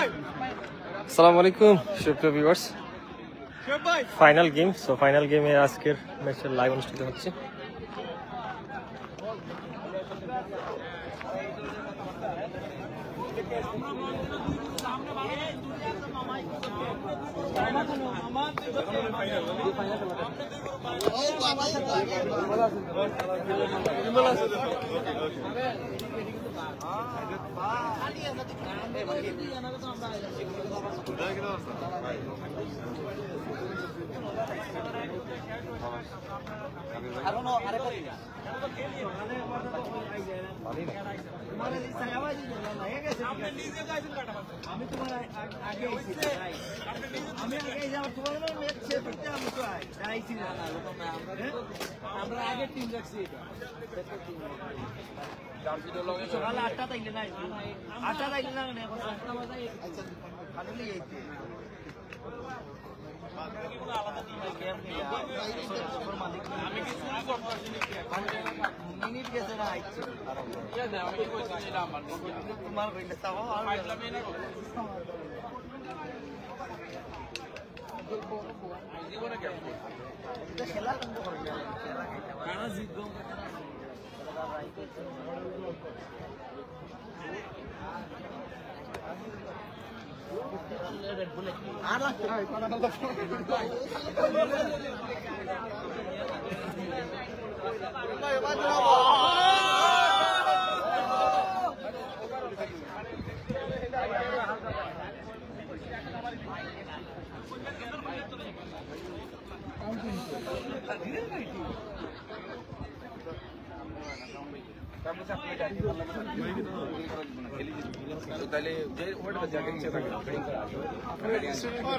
আসসালামু আলাইকুম সুপ্রিয় viewers, final game. So final গেমে আজকের ম্যাচের লাইভ অনুষ্ঠিত হচ্ছে। সকালে 8টা তাইলে নাই 8টা তাইলে না মানে 8টা বাজে আচ্ছা খালি যাইতে আলাদা টিম গেম নিয়া মালিক আমি কি শুরু করব মিনিট গেছে না আইছে ইয়া না আমি কইছি না আমার তোমার কইলে তাও আর পাইলাম না জীবনে গেম এটা খেলা বন্ধ করে দিলাম কারা জিতবো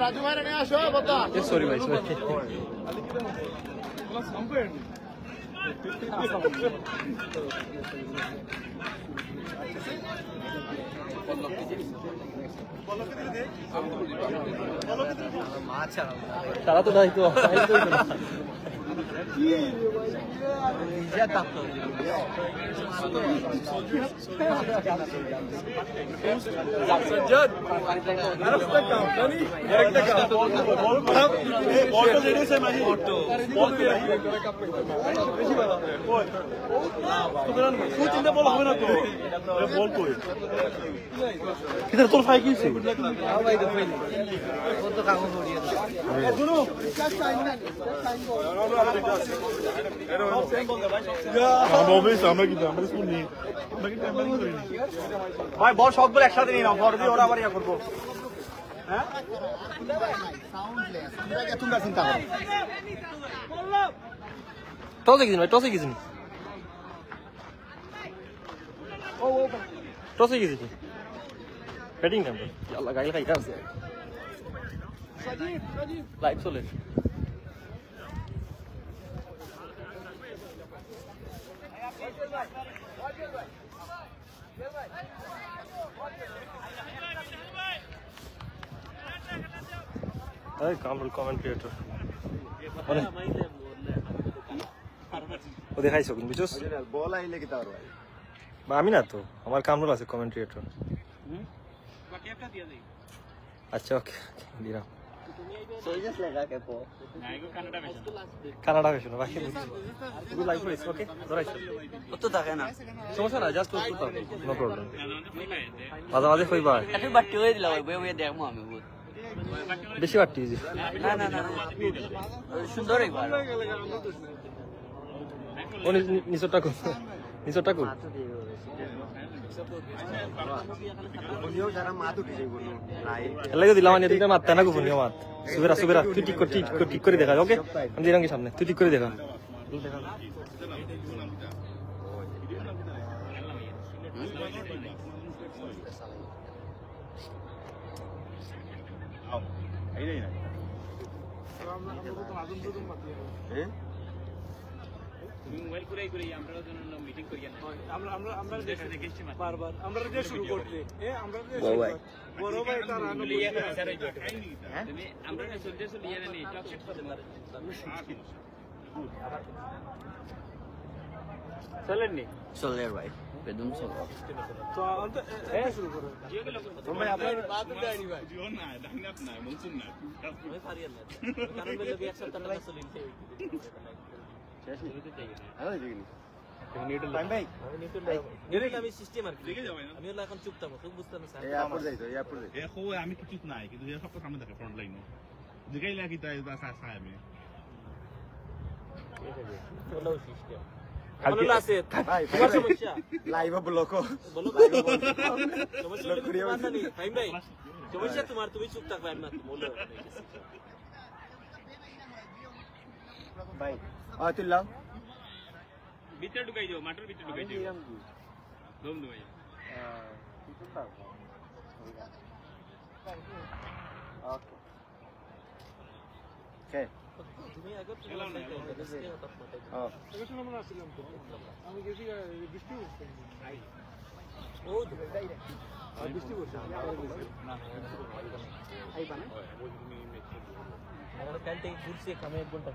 রাজু ভাই নিয়ে আসো বতা সরি ভাই সরি তারা তো নাই তো তোর ফাই কি ভাই বল সবগুলো একসাথে নিয়ে নাও পরে দিয়ে ওরা আবার ইয়া করবো হ্যাঁ তোমরা চিন্তা করো টসে গেছিস ভাই টসে গেছিস টসে গেছিস ব্যাটিং নাম্বার আল্লাহ গাইল খাই কাছে লাইভ চলে কামরুল কমেন্ট ক্রিয়েটর ও দেখাইছো কিন্তু বুঝছস বল আইলে কি তার বা আমি না তো আমার কামরুল আছে কমেন্ট ক্রিয়েটর আচ্ছা ওকে দিলাম কানাডা ভেশন বাকি গুড লাইফ হইছে ওকে ধরাইছো তো থাকে না সমস্যা না জাস্ট তো নো প্রবলেম মাঝে মাঝে কইবা একটু বাটি হয়ে দিলা ওই ওই দেখমু আমি বহুত বেশি বাটি না না না সুন্দর একবার ও নিচটা কো নিচটা কো লাগে দিলাম আমি দুইটা মারতে না গোপনীয় মাত সুবেরা সুবেরা তুই ঠিক করে দেখা ওকে আমি দিলাম কি সামনে তুই ঠিক করে দেখা মোবাইল করে আমরা জন্য মিটিং করি না আমরা দেখে দেখেছি বারবার আমরা যে শুরু করতে আমরা বড় ভাই তার আনুলিয়া স্যার তুমি আমরা না চলতে চলিয়ে নেই টক শিট করে মারে চলেননি চলে ভাই বেদম চলে তো শুরু করো ভাই আপনার আমি সিস্টেম আর আমি এখন চুপ থাকবো খুব বুঝতে না আমি কিছু নাই কিন্তু সব সামনে থাকে ফ্রন্ট লাইন দিকেই লাগি তাই চাই আমি সিস্টেম আছে তোমার সমস্যা লাইভ ব্লক বলো সমস্যা তোমার তুমি চুপ থাকবে আমি বলো ভাই তুই লাও ভিতরে ঢুকাই দিও মাঠের ভিতরে ঢুকাই দিও দম দো ভাই ওকে তুমি আগে আমি গেছি বৃষ্টি হচ্ছে ও বৃষ্টি হচ্ছে আমার কাল থেকে ঘুরছে কামে 1 ঘন্টা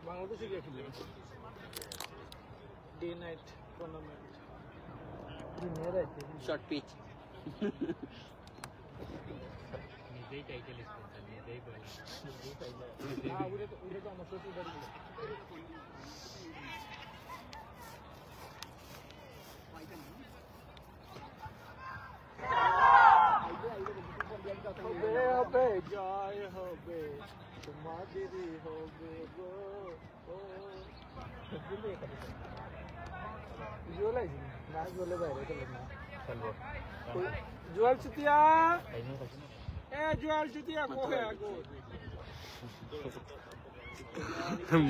বাংলাদেশে গিয়ে খেলি day night tournament short pitch নিজেই টাইটেল স্পন্সর নিজেই বলে ওটা তো আমার শ্বশুর বাড়ি হবে জয় হবে তোমাদেরই হবে গো জোলাই না জলে বাইরে চলে না জোয়াল চুতিয়া জোয়াল চুতিয়া কোহে আগো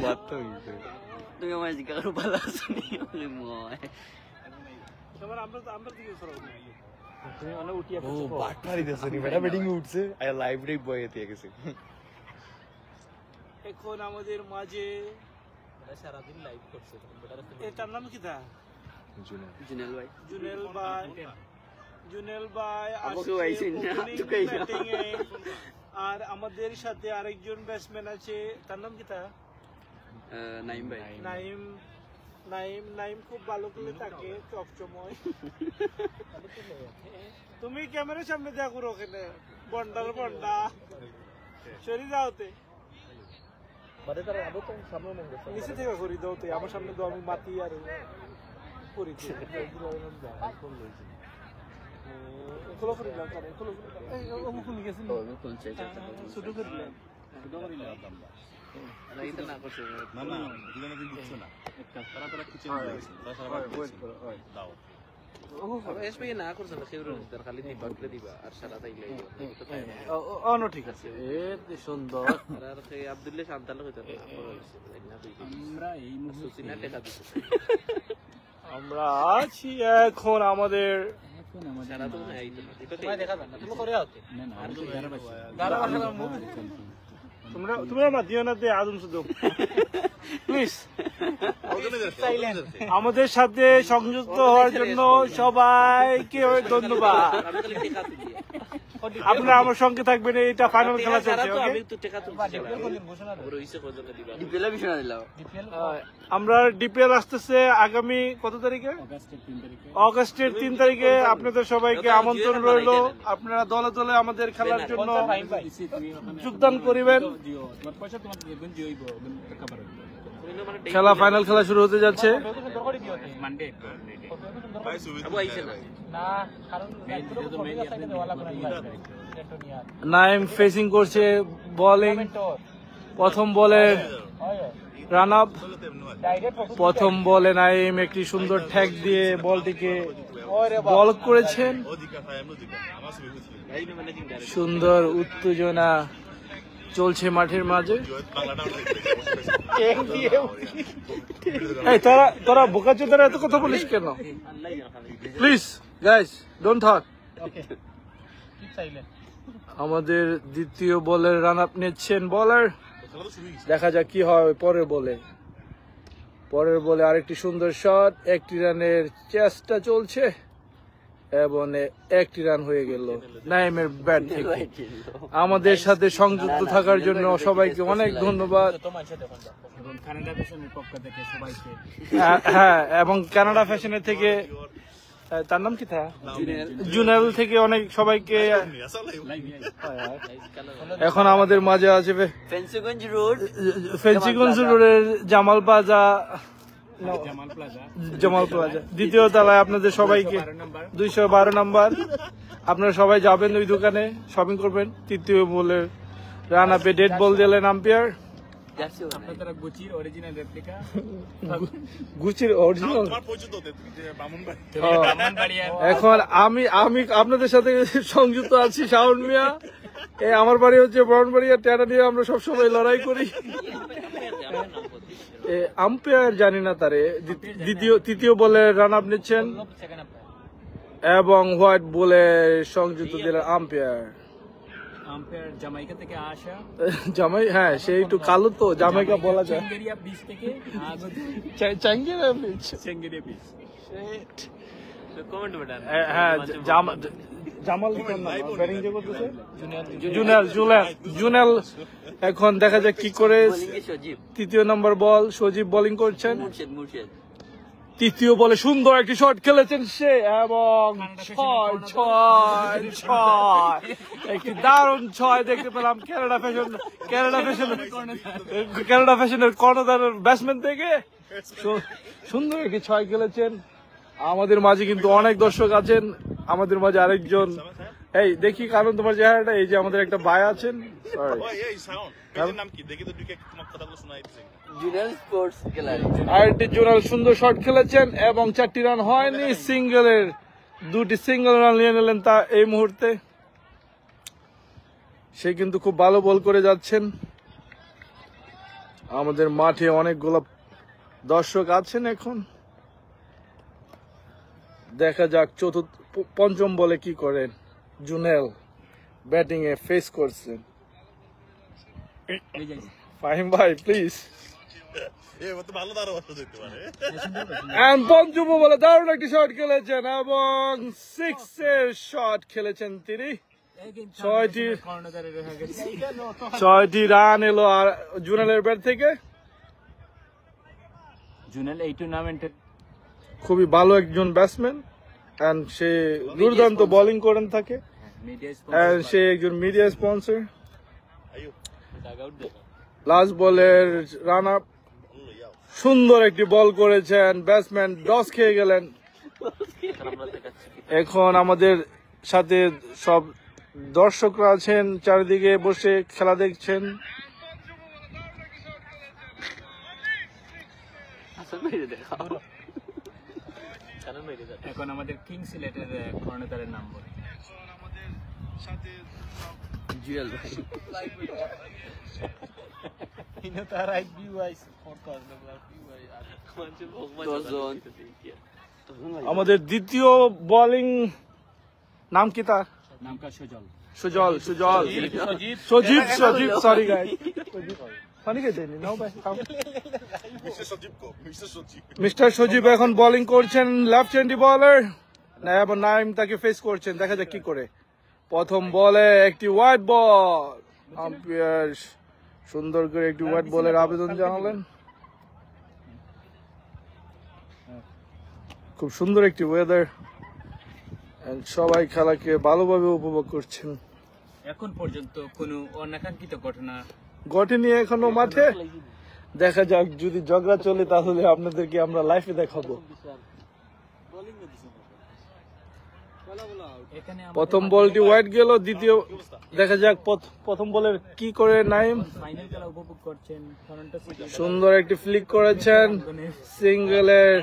মাত্র তুমি আমার জিজ্ঞাসা করো ভালো শুনি আমি ময় তোমার আমরা দিকে সরো তুমি অনেক উঠিয়া ও বাট মারি দেছে নি বেটা ব্যাটিং উঠছে আই লাইভ রে বয় এতে গেছে এখন আমাদের মাঝে সারা দিন লাইভ করছে এটার নাম কি দা জুনেল ভাই জুনেল ভাই আমাকে আইছেন না তুকাই আর আমাদের সাথে আরেকজন ব্যাটসম্যান আছে তার নাম কি তা নাইম ভাই নাইম খুব ভালো খেলে থাকে চকচময় তুমি ক্যামেরার সামনে দেখো ওখানে বন্ডা সরি যাওতে নিচে থেকে করি দাও তো আমার সামনে তো আমি মাতি আর করি খোলো করে দাও কারণ খোলো খুলে গেছিল ছোট করে দিলাম রাইতে না করছে না দিলানা দিন দিচ্ছ না তারা কিচেন দাও এসপি না করছ না সেগুলো তার খালি দিবা করে দিবা আর সারা তাইলে নো ঠিক আছে এ সুন্দর আর এই আব্দুল্লাহ শান্তাল হইতো আমরা এই মুহূর্তে না টাকা দিছি আমরা আছি এখন আমাদের সারা তো নাই তো দেখা যাবে না তুমি করে আওতে না না আমি 11 মুভি তোমরা মাদিও না দে আদম শুধু প্লিজ আমাদের সাথে সংযুক্ত হওয়ার জন্য সবাইকে ধন্যবাদ আপনারা আমার সঙ্গে থাকবেন এটা ফাইনাল খেলা চলছে আমরা ডিপিএল আসতেছে আগামী কত তারিখে অগাস্টের 3 তারিখে আপনাদের সবাইকে আমন্ত্রণ রইল আপনারা দলে দলে আমাদের খেলার জন্য যোগদান করিবেন খেলা ফাইনাল খেলা শুরু হতে যাচ্ছে নাইম ফেসিং করছে বোলিং প্রথম বলে রান আপ প্রথম বলে নাইম একটি সুন্দর ঠ্যাক দিয়ে বলটিকে বল করেছেন সুন্দর উত্তেজনা চলছে মাঠের মাঝে তোরা বোকাচোদারা এত কথা বলিস কেন প্লিজ গাইস ডোন্ট টক আমাদের দ্বিতীয় বলের রান আপ নিচ্ছেন বলার দেখা যাক কি হয় পরের বলে পরের বলে আরেকটি সুন্দর শট, একটি রানের চেষ্টা চলছে এবং একটি রান হয়ে গেল নাইমের ব্যাট থেকে। আমাদের সাথে সংযুক্ত থাকার জন্য সবাইকে অনেক ধন্যবাদ। হ্যাঁ, এবং কানাডা ফ্যাশনের থেকে তার নাম কি থা জুনেল থেকে অনেক সবাইকে। এখন আমাদের মাঝে আছে ফেন্সিগঞ্জ রোডের জামাল প্লাজা, দ্বিতীয় তলায় আপনাদের সবাইকে 212 নাম্বার। আপনারা সবাই যাবেন ওই দোকানে, শপিং করবেন। তৃতীয় বলের রান আপে ডেড বল দিলেন আম্পায়ার। গুচির অরিজিনাল। এখন আমি আপনাদের সাথে সংযুক্ত আছি শাওন মিয়া। আমার বাড়ি হচ্ছে ব্রাহ্মণবাড়িয়া, টেরা নিয়ে আমরা সবসময় লড়াই করি। আম্পায়ার জানি না তারে। তৃতীয় বলে রান আপ নিচ্ছেন এবং হোয়াইট বলে সংযুক্ত দিলেন আম্পায়ার। জামাইকা থেকে আসা, হ্যাঁ সে একটু কালো তো জামাইকা বলা যায়। হ্যাঁ জামাল জুনেল। এখন দেখা যাক কি করে। তৃতীয় নম্বর বল, সজীব বোলিং করছেন। তৃতীয় বলে সুন্দর একটি শট খেলেছেন সে এবং একটি দারুণ 6 দেখতে পেলাম কানাডা ফ্যাশনের কর্ণধারের ব্যাটসম্যান থেকে। সুন্দর একটি 6 খেলেছেন। আমাদের মাঝে কিন্তু অনেক দর্শক আছেন। আমাদের মাঝে আরেকজন, এই দেখি কারণ তোমার চেহারাটা, এই যে আমাদের একটা ভাই আছেন। আরেকটি জোনাল সুন্দর শট খেলেছেন এবং 4টি রান হয়নি। সিঙ্গেলের 2টি সিঙ্গেল রান নিয়ে নিলেন তা এই মুহূর্তে। সে কিন্তু খুব ভালো বল করে যাচ্ছেন। আমাদের মাঠে অনেকগুলো দর্শক আছেন। এখন দেখা যাক পঞ্চম বলে কি করেন। জুনেল ব্যাটিং এ ফেস করছেন। ফাহিম ভাই প্লিজ। পঞ্চম বলে দারুণ একটি শট খেলেছেন এবং 6-এর শট খেলেছেন তিনি। 6টি রান এলো আর জুনেলের ব্যাট থেকে। জুনেল এই টুর্নামেন্টের খুবই ভালো একজন ব্যাটসম্যান এন্ড সে দুর্দান্ত বোলিং করেন থাকে। সে একজন মিডিয়া স্পন্সর। লাস্ট বলের রান আপ, সুন্দর একটি বল করেছেন, ব্যাটসম্যান টস খেয়ে গেলেন। এখন আমাদের সাথে সব দর্শকরা আছেন, চারিদিকে বসে খেলা দেখছেন। এখন আমাদের কিং সিলেটের কর্ণধারের নাম বলে। জুয়েল ভাই আমাদের দ্বিতীয় বোলিং নাম কি তার? নামটা সুজল। সজীব সরি গাইস। মিস্টার সজীব এখন বোলিং করছেন, লেফট হ্যান্ডি বলার। এবং নাইম তাকে ফেস করছেন। দেখা যাক কি করে। প্রথম বলে একটি হোয়াইট বল। আম্পায়ার সুন্দর করে একটি হোয়াইট বলের আবেদন জানালেন। খুব সুন্দর একটি ওয়েদার, সবাই খেলাকে ভালোভাবে উপভোগ করছেন। এখন পর্যন্ত কোনো অনাকাঙ্ক্ষিত ঘটনা ঘটেনি এখনো মাঠে। দেখা যাক, যদি ঝগড়া চলে তাহলে আপনাদেরকে আমরা লাইভে দেখাবো। প্রথম বলটি ওয়াইড গেল, দ্বিতীয় দেখা যাক প্রথম বলের কি করে নাইম। ফাইনাল খেলা উপভোগ করছেন। সুন্দর একটি ফ্লিক করেছেন, সিঙ্গেলের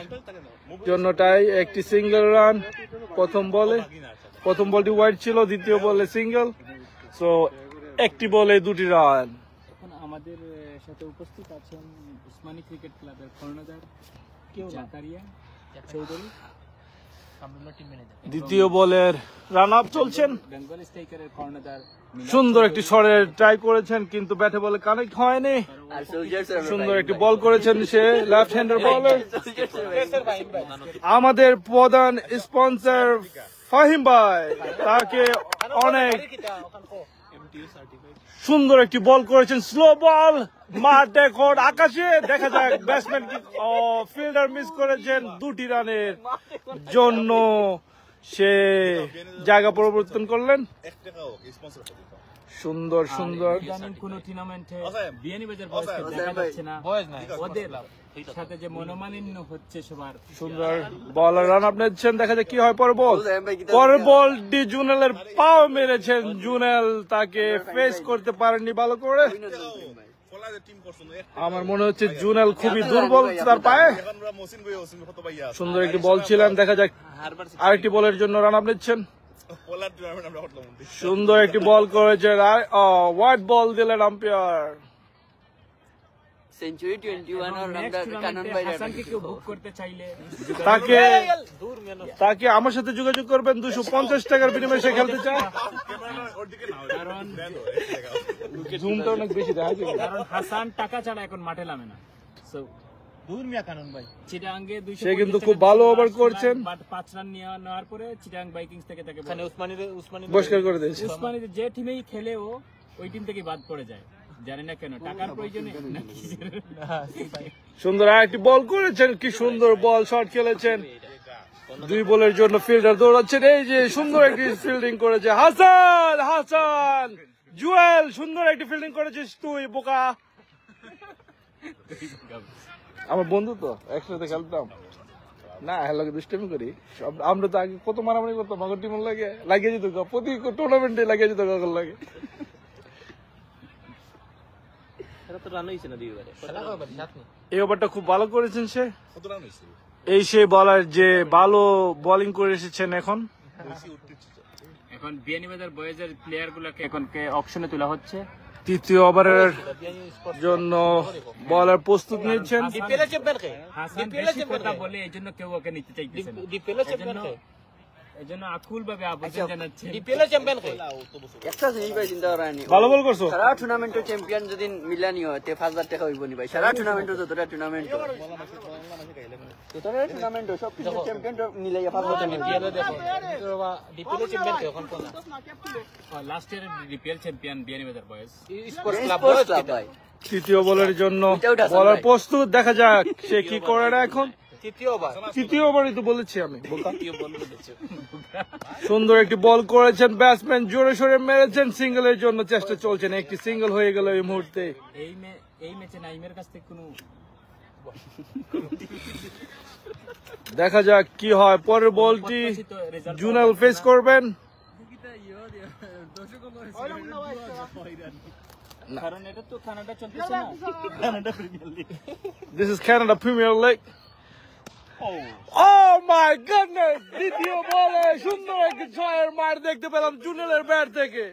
জন্যটাই একটি সিঙ্গেল রান প্রথম বলটি ওয়াইড ছিল, দ্বিতীয় বলে সিঙ্গেল। সো একটি বলে 2টি রান। এখন আমাদের সাথে উপস্থিত আছেন উসমানী ক্রিকেট ক্লাবের কর্ণধার জাকারিয়া চৌধুরী। দ্বিতীয় বলের রান আপ চলছেন। বেঙ্গল স্ট্রাইকারের কর্ণধার সুন্দর একটি শটের ট্রাই করেছেন কিন্তু ব্যাটে বলে কানেক্ট হয়নি। আর সোলজার্স সুন্দর একটি বল করেছেন সে লেফট হ্যান্ডার বলার। আমাদের প্রধান স্পন্সর ফাহিম ভাই তাকে অনেক সুন্দর একটি বল করেছেন, স্লো বল মাঠ দেখুন আকাশে, দেখা যাক ব্যাটসম্যান ফিল্ডার মিস করেছেন 2টি রানের জন্য সে জায়গা পরিবর্তন করলেন। সুন্দর সুন্দর ইদানিং কোন টুর্নামেন্টে বিয়ানীবাজার বয়সকে দেখা যাচ্ছে না, ওদের সাথে যে মনোমালিন্য হচ্ছে সবার। সুন্দর বলার রান আপ নিচ্ছেন, দেখা যাক কি হয় পরের বল। পরের বলটি জুনেলের পাও মেরেছেন, জুনেল তাকে ফেস করতে পারেননি ভালো করে। আমার মনে হচ্ছে জুনেল খুবই দুর্বল তার পায়ে। সুন্দর একটি বল ছিলেন, দেখা যাক আরেকটি বলের জন্য রান আপ নিচ্ছেন। সুন্দর একটি বল করেছেন, হোয়াইট বল দিলেন আম্পায়ার। সেঞ্চুরি 21 আর আমরা কানন ভাই হাসানকে কেউ বুক করতে চাইলে তাকে আমার সাথে যোগাযোগ করবেন, 250 টাকার বিনিময়ে সে খেলতে চায়। কারণ জুমটা অনেক বেশি দেখা যায়। কারণ হাসান টাকা ছাড়া এখন মাঠে নামে না। সো চিটাগাঙ্গে সে কিন্তু খুব ভালো ওভার করছেন। 5 রান নেওয়ার পরে চিটাগাং ভাইকিংস থেকে তাকে বহিষ্কার করে দিয়েছে। উসমানী যে টিমেই খেলে ও ওই টিম থেকে বাদ পড়ে যায়, জানি না কেন, টাকার প্রয়োজনে নাকি। সুন্দর আরেকটি বল করেছেন, কি সুন্দর বল শট খেলেছেন। 2 বলের জন্য ফিল্ডার দৌড়াচ্ছেন, এই যে সুন্দর একটি ফিল্ডিং করেছে হাসান। হাসান জুয়েল সুন্দর একটি ফিল্ডিং করেছিস তুই বোকা। আমার বন্ধু তো একসাথে খেলতাম না, হ্যালো দুষ্টামি করি সব। আমরা তো আগে কত মারামারি করতাম, আমার টিম লাগিয়ে যেত, প্রতি টুর্নামেন্টে লাগিয়ে যেত কাগজ লাগে। এই ওভারটা খুব ভালো করেছেন সে, এই সেই বলার যে ভালো বোলিং করে এসেছেন। এখন বিয়ানীবাজার বয়েজের প্লেয়ার গুলাকে এখন অপশনে তোলা হচ্ছে। 3য় ওভারের জন্য বলার প্রস্তুত নিচ্ছেন। হাসান বেশি কথা বলে এই জন্য কেউ ওকে নিতে চাইতেছে না, এই জন্য আকুল ভাবে আবেদন জানাচ্ছে। একটা জিনিস ভাই চিন্তা করা নি, ভালো বল করছো। সারা টুর্নামেন্টের চ্যাম্পিয়ন যদি মিলানি হয় তে 5000 টাকা হইব নি ভাই। সারা টুর্নামেন্টে যতটা টুর্নামেন্ট যতটা টুর্নামেন্ট সব কিছু চ্যাম্পিয়ন মিলাইয়া 5000 টাকা last year DPL champion Beanibazar boys. Sports club ভাই। 3য় বলের জন্য বলার প্রস্তুত, দেখা যাক সে কি করে না এখন। 3য় ওভারই তো বলেছি আমি বোকা। সুন্দর একটি বল করেছেন ব্যাটসম্যান, জোরে সোরে মেরেছেন, সিঙ্গেলের জন্য চেষ্টা চলছেন। একটি সিঙ্গেল হয়ে গেল এই মুহূর্তে। এই ম্যাচে নাইমের কাছ থেকে কোনো দেখা যাক কি হয়। পরের বলটি জুনেল ফেস করবেন। কারণ এটা তো কানাডা চলতেছে না, Canada premier league. This is Canada Premier League. Oh my goodness! 2য় বলে সুন্দর একটি ছয়ের মার দেখতে পেলাম জুনেলের ব্যাট থেকে।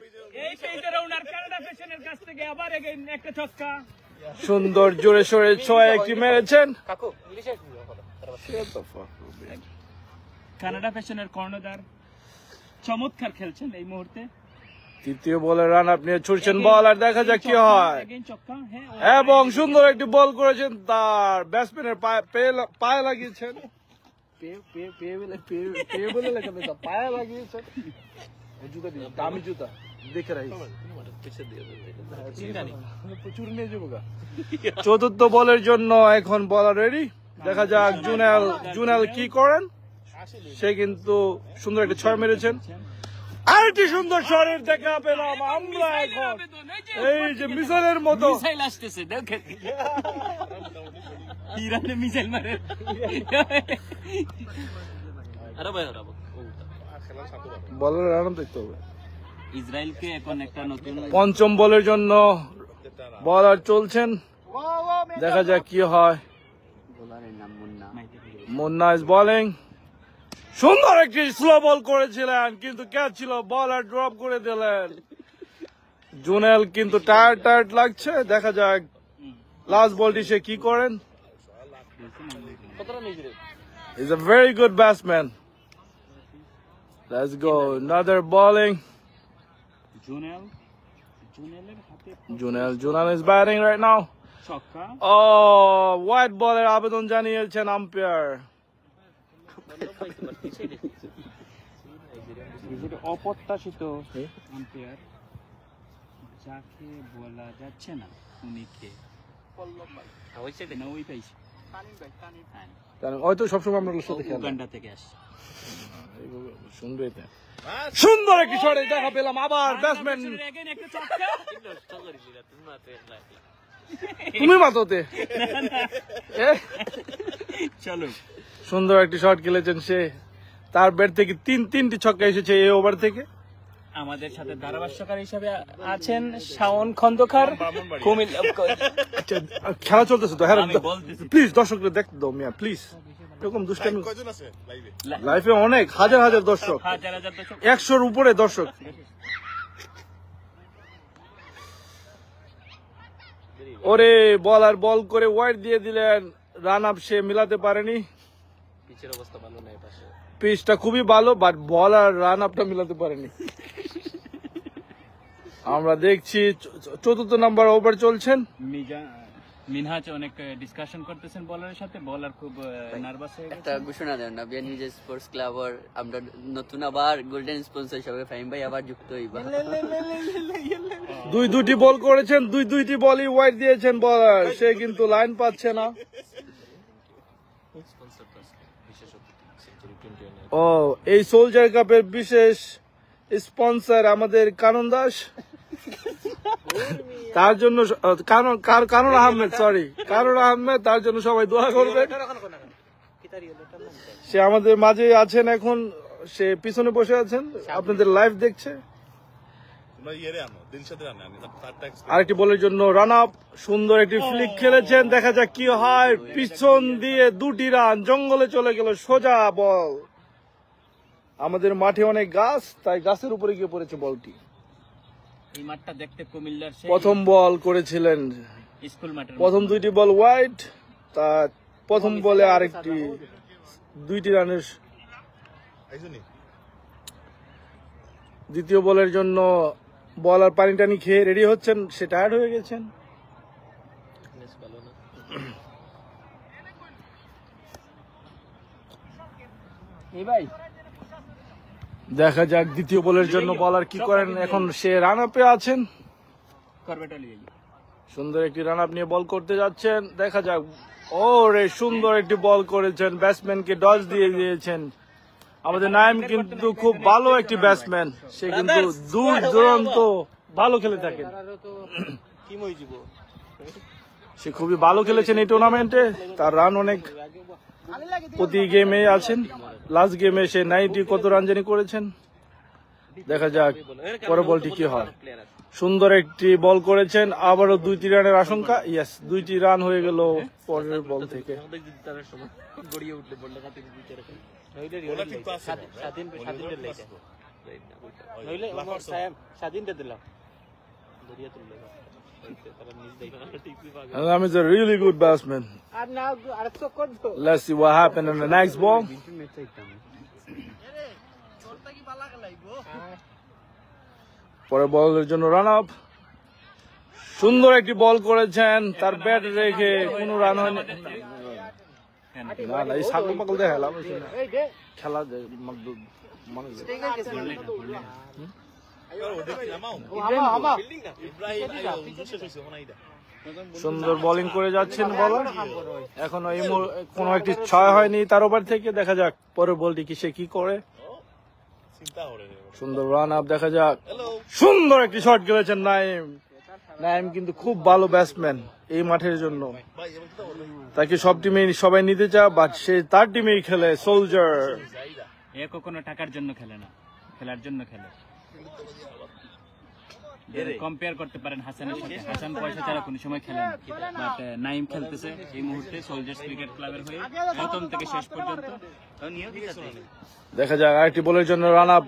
এই পেইন্টার ওনার কানাডা ফ্যাশনের কাছ থেকে আবার একটা ছক্কা। সুন্দর জোরে সোরে 6 একটি মেরেছেন। কানাডা ফ্যাশনের কর্ণধার চমৎকার খেলছেন এই মুহূর্তে। 3য় বলে রান আপ নিয়ে ছুটছেন বল, আর দেখা যাক কি হয়। এবং সুন্দর একটি বল করেছেন, তার ব্যাটসম্যানের পায়ে লাগিয়েছেন। পায়ে লাগিয়েছেন জুতা, দামি জুতা দেখে রাখি। 4র্থ বলের জন্য এখন বলার রেডি, দেখা যাক জুনেল কি করেন। সে কিন্তু সুন্দর একটা 6 মেরেছেন। আরেকটি সুন্দর শটের দেখা পেলাম আমরা এখন, এই যে মিসাইলের মতো মিসাইল আসতেছে, দেখেন ইরানে মিসাইল মারে। আরে ভাই বলের রান দেখতে হবে। ইসরায়েলকে এখন একটা নতুন 5ম বলের জন্য বলার চলছেন, দেখা যাক কি হয়। বোলারের নাম মুন্না। Munna is bowling. সুন্দর একটি স্লো বল করেছিলেন কিন্তু ক্যাচ ছিল, বলার ড্রপ করে দিলেন। জুনেল কিন্তু টায়ার্ড লাগছে, দেখা যাক লাস্ট বলটি সে কি করেন। Is a very good batsman. Let's go. Another bowling. জুনেলের হাতে Junel is batting right now. ছক্কা Oh, white bowler আবেদন জানিয়েছেন আম্পায়ার। যেটা অপ্রত্যাশিত আম্পায়ার যাকে বলা যাচ্ছে না উনি কে না ওই পাইছে কারণ হয়তো সবসময় আমরা ওর সাথে খেলি। উগান্ডা থেকে আসছে শুনবে তো। সুন্দর একটি শটে দেখা পেলাম আবার ব্যাটসম্যান একটা ছক্কা তুমি মাতোতে চলো সুন্দর একটি শট খেলেছেন সে। তার ব্যাট থেকে তিনটি ছক্কা এসেছে এই ওভার থেকে। আমাদের সাথে ধারাভাষ্যকার হিসাবে আছেন শাওন খন্দকার কুমিল্লা। আচ্ছা খেলা চলতেছে তো, হ্যাঁ আমি বলতেছি। প্লিজ দর্শকদের দেখতে দাও মিয়া প্লিজ। এরকম দুষ্টামি কয়জন আছে লাইভে? লাইফে অনেক হাজার হাজার দর্শক, হাজার হাজার দর্শক 100-র উপরে দর্শক। ওরে বলার বল করে ওয়াইড দিয়ে দিলেন, রান আপ সে মিলাতে পারেনি। পিচের অবস্থা ভালো নাই পাশে, পিচটা খুবই ভালো বাট বল আর রান আপটা মিলাতে পারেনি। আমরা দেখছি চতুর্থ নাম্বার ওভার চলছেন। মিনহাজ অনেক ডিসকাশন করতেছেন বলারের সাথে, বলার খুব নার্ভাস হয়ে গেছে। একটা ঘোষণা দেন না, বিয়ার নিজের স্পোর্টস ক্লাব আর আমরা নতুন আবার গোল্ডেন স্পন্সর হিসেবে ফাহিম ভাই আবার যুক্ত হইবা। দুইটি বল করেছেন, দুইটি বলই ওয়াইড দিয়েছেন বলার, সে কিন্তু লাইন পাচ্ছে না। ও এই সোলজার কাপের বিশেষ স্পন্সর আমাদের কানন দাস, তার জন্য কানন আহমেদ, সরি কানন আহমেদ, তার জন্য সবাই দোয়া করবেন। সে আমাদের মাঝে আছেন এখন, সে পিছনে বসে আছেন, আপনাদের লাইভ দেখছে। তোমরা ইয়েরে আনো, দিলশাদের আনো, আমি তারটা আরেকটি বলের জন্য রান আপ, সুন্দর একটি ফ্লিক খেলেছেন, দেখা যাক কি হয়। পিছন দিয়ে 2টি রান, জঙ্গলে চলে গেল সোজা বল। আমাদের মাঠে অনেক গাছ, তাই গাছের উপরে গিয়ে পড়েছে বলটি। এই মাঠটা দেখতে কুমিল্লার সেই প্রথম বল করেছিলেন, স্কুল মাঠের প্রথম 2টি বল ওয়াইড, তার প্রথম বলে আরেকটি 2টি রানের। আইজনি দ্বিতীয় বলের জন্য বলার পানি টানি খেয়ে রেডি হচ্ছেন, সে টায়ার্ড হয়ে গেছেন। এই ভাই দেখা যাক দ্বিতীয় বলের জন্য বলার কি করেন। এখন সে রান আপে আছেন, করবেটা লিয়ে সুন্দর একটি রান আপ নিয়ে বল করতে যাচ্ছেন, দেখা যাক। ও রে সুন্দর একটি বল করেছেন, ব্যাটসম্যানকে ডজ দিয়ে দিয়েছেন। আমাদের নাইম কিন্তু খুব ভালো একটি ব্যাটসম্যান, সে কিন্তু দূর দূরান্ত ভালো খেলে থাকেন। সে খুবই ভালো খেলেছেন এই টুর্নামেন্টে, তার রান অনেক প্রতি গেমে আছেন। লাস্ট গেমে সে 90 কত রান জানি করেছেন। দেখা যাক পরে বলটি কি হয়। সুন্দর একটি বল করেছেন, আবারও 2টি রানের আশঙ্কা। ইয়েস, 2টি রান হয়ে গেল পরের বল থেকে। ওরা ঠিক তো আছে And I'm a really good batsman. Let's see what happened in the next ball. পরের বলের জন্য রান আপ, সুন্দর একটি বল করেছেন, তার ব্যাট রেখে কোনো রান হয়নি। না না, এই সাকল পাকল দিয়ে খেলা খেলা মানে সুন্দর বোলিং করে যাচ্ছেন বলার। এখনো কোনো একটি 6 হয়নি তার ওভার থেকে, দেখা যাক পরের বলটি কি সে কি করে। সুন্দর রান আপ, দেখা যাক। সুন্দর একটি শট খেলেছেন নাইম। নাইম কিন্তু খুব ভালো ব্যাটসম্যান এই মাঠের জন্য, তাকে সব টিমে সবাই নিতে চায়, বাট সে তার টিমেই খেলে, সোলজার। এ কখনো টাকার জন্য খেলে না, খেলার জন্য খেলে। কম্পেয়ার করতে পারেন হাসানের সাথে, হাসান পয়সা ছাড়া কোনো সময় খেলে না, বাট নাইম খেলতেছে এই মুহূর্তে সোলজার্স ক্রিকেট ক্লাবের হয়ে প্রথম থেকে শেষ পর্যন্ত। দেখা যাক আরেকটি বলের জন্য রান আপ।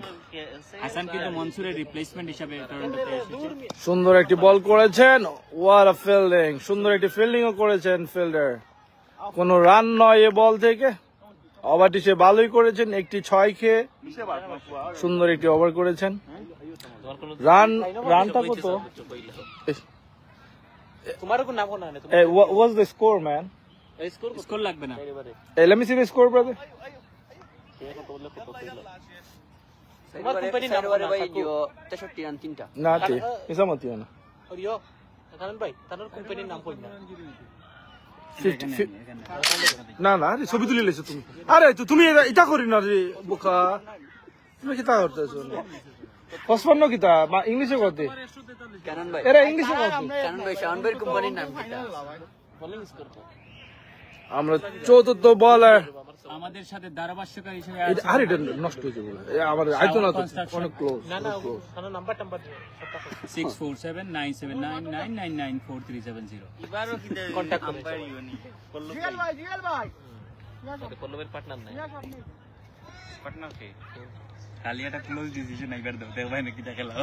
হাসান কিন্তু মনসুরের রিপ্লেসমেন্ট হিসাবে টরন্টোতে এসেছে। সুন্দর একটি বল করেছেন, ওয়ার আ ফিল্ডিং, সুন্দর একটি ফিল্ডিংও করেছেন ফিল্ডার। কোনো রান নয় এ বল থেকে। ওভারটি সে ভালোই করেছেন, একটি 6 খেয়ে সুন্দর একটি ওভার করেছেন। রানটা কত? তোমার কোন নাম কোন না Hey, what was the score, man? Score লাগবে না Hey, let me see the score, brother. তোমার কোম্পানির নাম সাইড কোন ভাই দিও 63 রান 3টা Nati, isamati na. ওরিও কারণ ভাই তার কোম্পানির নাম কই না 50 না না রে ছবি তুলে লেছো তুমি। আরে তুমি এটা করি না রে বোকা, তুমি কি তা করতেছো? 55 কিতা ইংলিশে কত? কারণ ভাই এরা ইংলিশে কত? কারণ ভাই শাওন ভাইয়ের কোম্পানির নাম কিটা বোলিং স্কোর তো আমরা চতুর্থ বলার। আমাদের সাথে ধারাভাষ্যকার হিসেবে আরে এটা নষ্ট হয়েছে বলে আমার আইতো না তো, অনেক ক্লোজ। না না তার নাম্বার টাম্বার 647999994370 এবারও কিন্তু কন্টাক্ট করে নাম্বার ইউনি পল্লবের পার্টনার নাই পার্টনার কে খালি একটা ক্লোজ ডিসিশন আইবার দাও দেখ ভাই নাকি খেলা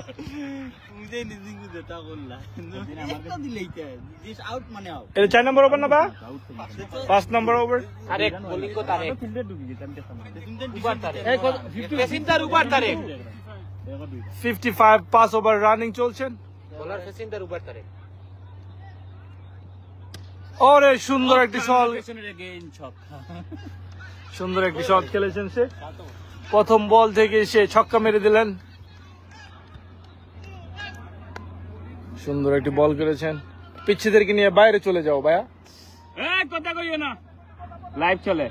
তুমি যে নিজে বুঝে তা করলা একটা দিলেই কে দিস আউট মানে আউট এটা 4 নম্বর ওভার না বা 5 নম্বর ওভার? তারেক বোলিং কো তারেক ফিল্ডে ঢুকি যেতাম দেখতাম উবার তারেক ফেসিন্দার উবার তারেক 55 পাস ওভার রানিং চলছেন। বোলার ফেসিন্দার উবার তারেক ওরে সুন্দর একটি শট, পেছনের গেইন ছক্কা সুন্দর একটি শট খেলেছেন সে। প্রথম বল থেকে সে ছক্কা মেরে দিলেন। সুন্দর একটি বল করেছেন। পিচ্ছিদেরকে নিয়ে বাইরে চলে যাও ভাইয়া। কথা কইও না লাইভ চলে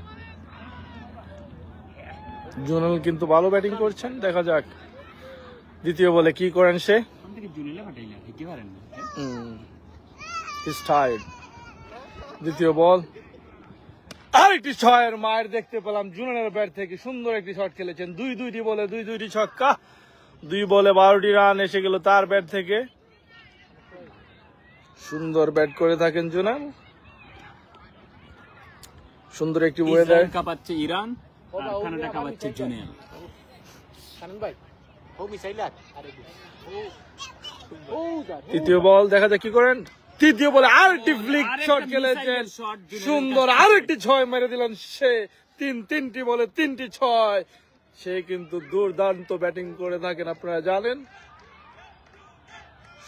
জুনেল কিন্তু ভালো ব্যাটিং করছেন, দেখা যাক দ্বিতীয় বলে কি করেন সে। জুনিলে ফাটাইলা কি পারেন না He's tired. দ্বিতীয় বল, আরেকটি 6-এর মায়ের দেখতে পেলাম জুনেলের ব্যাট থেকে। সুন্দর একটি শট খেলেছেন, দুইটি বলে দুইটি ছক্কা, 2 বলে 12টি রান এসে গেল তার ব্যাট থেকে। সুন্দর ব্যাট করে থাকেন জুনেল। সুন্দর একটি ওয়েদার। কাপাচ্ছে ইরান আর কানাডা কাপাচ্ছে জুনিয়র কারণ ভাই ও মিসাইলার আরে ও তৃতীয় বল, দেখা যাক কি করেন। তৃতীয় বলে আরেকটি ফ্লিক শট খেলেছেন, সুন্দর আরেকটি 6 মেরে দিলেন সে। তিনটি বলে 3টি 6। সে কিন্তু দুর্দান্ত ব্যাটিং করে থাকেন, আপনারা জানেন।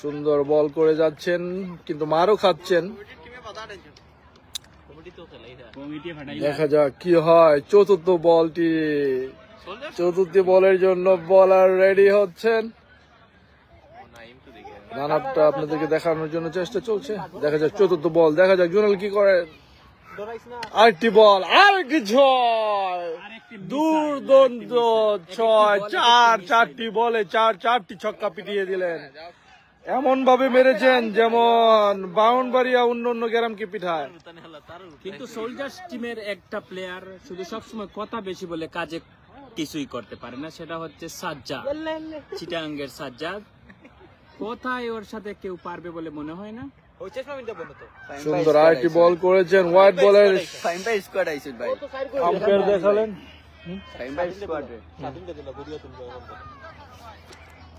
সুন্দর বল করে যাচ্ছেন কিন্তু মারও খাচ্ছেন। দেখা যাক কি হয়। চতুর্থ বলটি, চতুর্থ বলের জন্য বলার রেডি হচ্ছেন। রানআপটা আপনাদেরকে দেখানোর জন্য চেষ্টা চলছে। দেখা যাক চতুর্থ বল, দেখা যাক জুনেল কি করে। আরেকটি বল, আরেকটি 6, দুর্দান্ত 6, 4টি বলে 4টি ছক্কা পিটিয়ে দিলেন। এমন ভাবে মেরেছেন যেমন বাউন্ডারিয়া অন্য গ্রামকে পিঠায়। কিন্তু সোলজার্স টিমের একটা প্লেয়ার শুধু সবসময় কথা বেশি বলে কাজে কিছুই করতে পারে না, সেটা হচ্ছে সাজ্জাদ, চিটাগাঙ্গের সাজ্জাদ। কোথায় ওর সাথে কেউ পারবে বলে মনে হয় না। সুন্দর আরেকটি বল করেছেন, হোয়াইট বলের ফাইন ভাই স্কোয়াড আইছে ভাই আম্পায়ার দেখালেন। ফাইন ভাই স্কোয়াড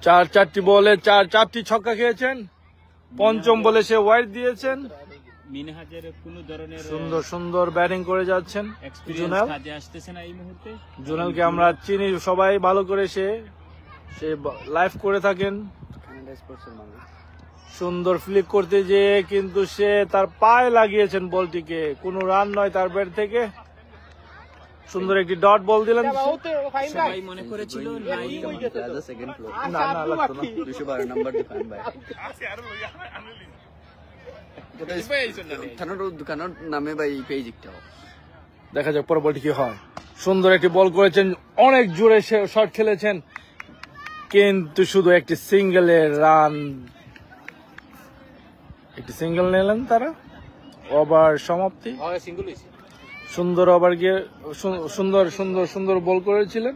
4টি বলে 4টি ছক্কা খেয়েছেন। পঞ্চম বলে সে হোয়াইট দিয়েছেন। মিনহাজের কোনো ধরনের সুন্দর ব্যাটিং করে যাচ্ছেন জুনেল। কাজে আসতেছে না এই মুহূর্তে। জুনেলকে আমরা চিনি সবাই ভালো করে, সে লাইভ করে থাকেন। সুন্দর ফ্লিক করতে যেয়ে কিন্তু সে তার পায়ে লাগিয়েছেন বলটিকে, কোনো রান নয় তার ব্যাট থেকে। সুন্দর একটি ডট বল দিলেন। সবাই মনে করেছিল সেকেন্ড ফ্লোর না লাগতো না। 212 নাম্বার দোকান ভাই দোকানের নামে ভাই পেজ একটা। দেখা যাক পরের বলটি কি হয়। সুন্দর একটি বল করেছেন, অনেক জোরে শট খেলেছেন কিন্তু শুধু একটি সিঙ্গেলের রান, একটি সিঙ্গেল নিলেন তারা। ওভার সমাপ্তি। সুন্দর ওভার গিয়ে সুন্দর বল করেছিলেন।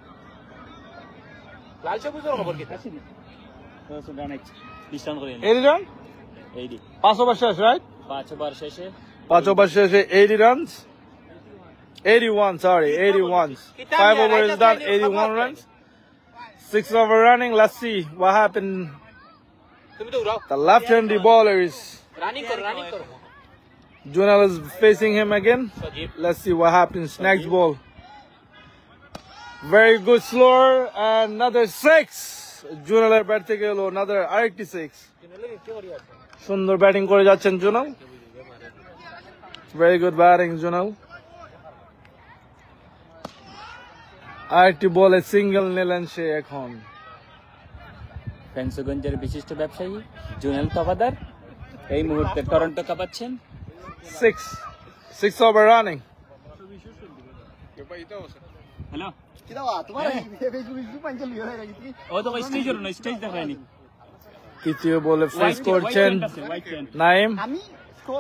এইটি রান 5 ওভার শেষ, রাইট? 5 ওভার শেষে 80 runs, 81 5 over is done, 81 runs, 6 over running. Let's see what happened. The left-handed bowler is running করো Junal is facing him again. Let's see what happens. Next ball. Very good slower and another 6. জুনালের bat থেকে এলো another আরেকটি 6. সুন্দর batting করে যাচ্ছেন zonal. Very good batting zonal. আরেকটি বলে single নিলেন সে এখন। ফেন্সগঞ্জের বিশিষ্ট ব্যবসায়ী জুনেল তফাদার এই মুহূর্তে টরন্টো কাঁপাচ্ছেন। 6 over running. হ্যালো কি দাও তোমার ফেসবুক পাঞ্চল হয়ে গেছে ও তো স্টেজের না, স্টেজ দেখায়নি। তৃতীয় বলে ফেস করছেন Naim.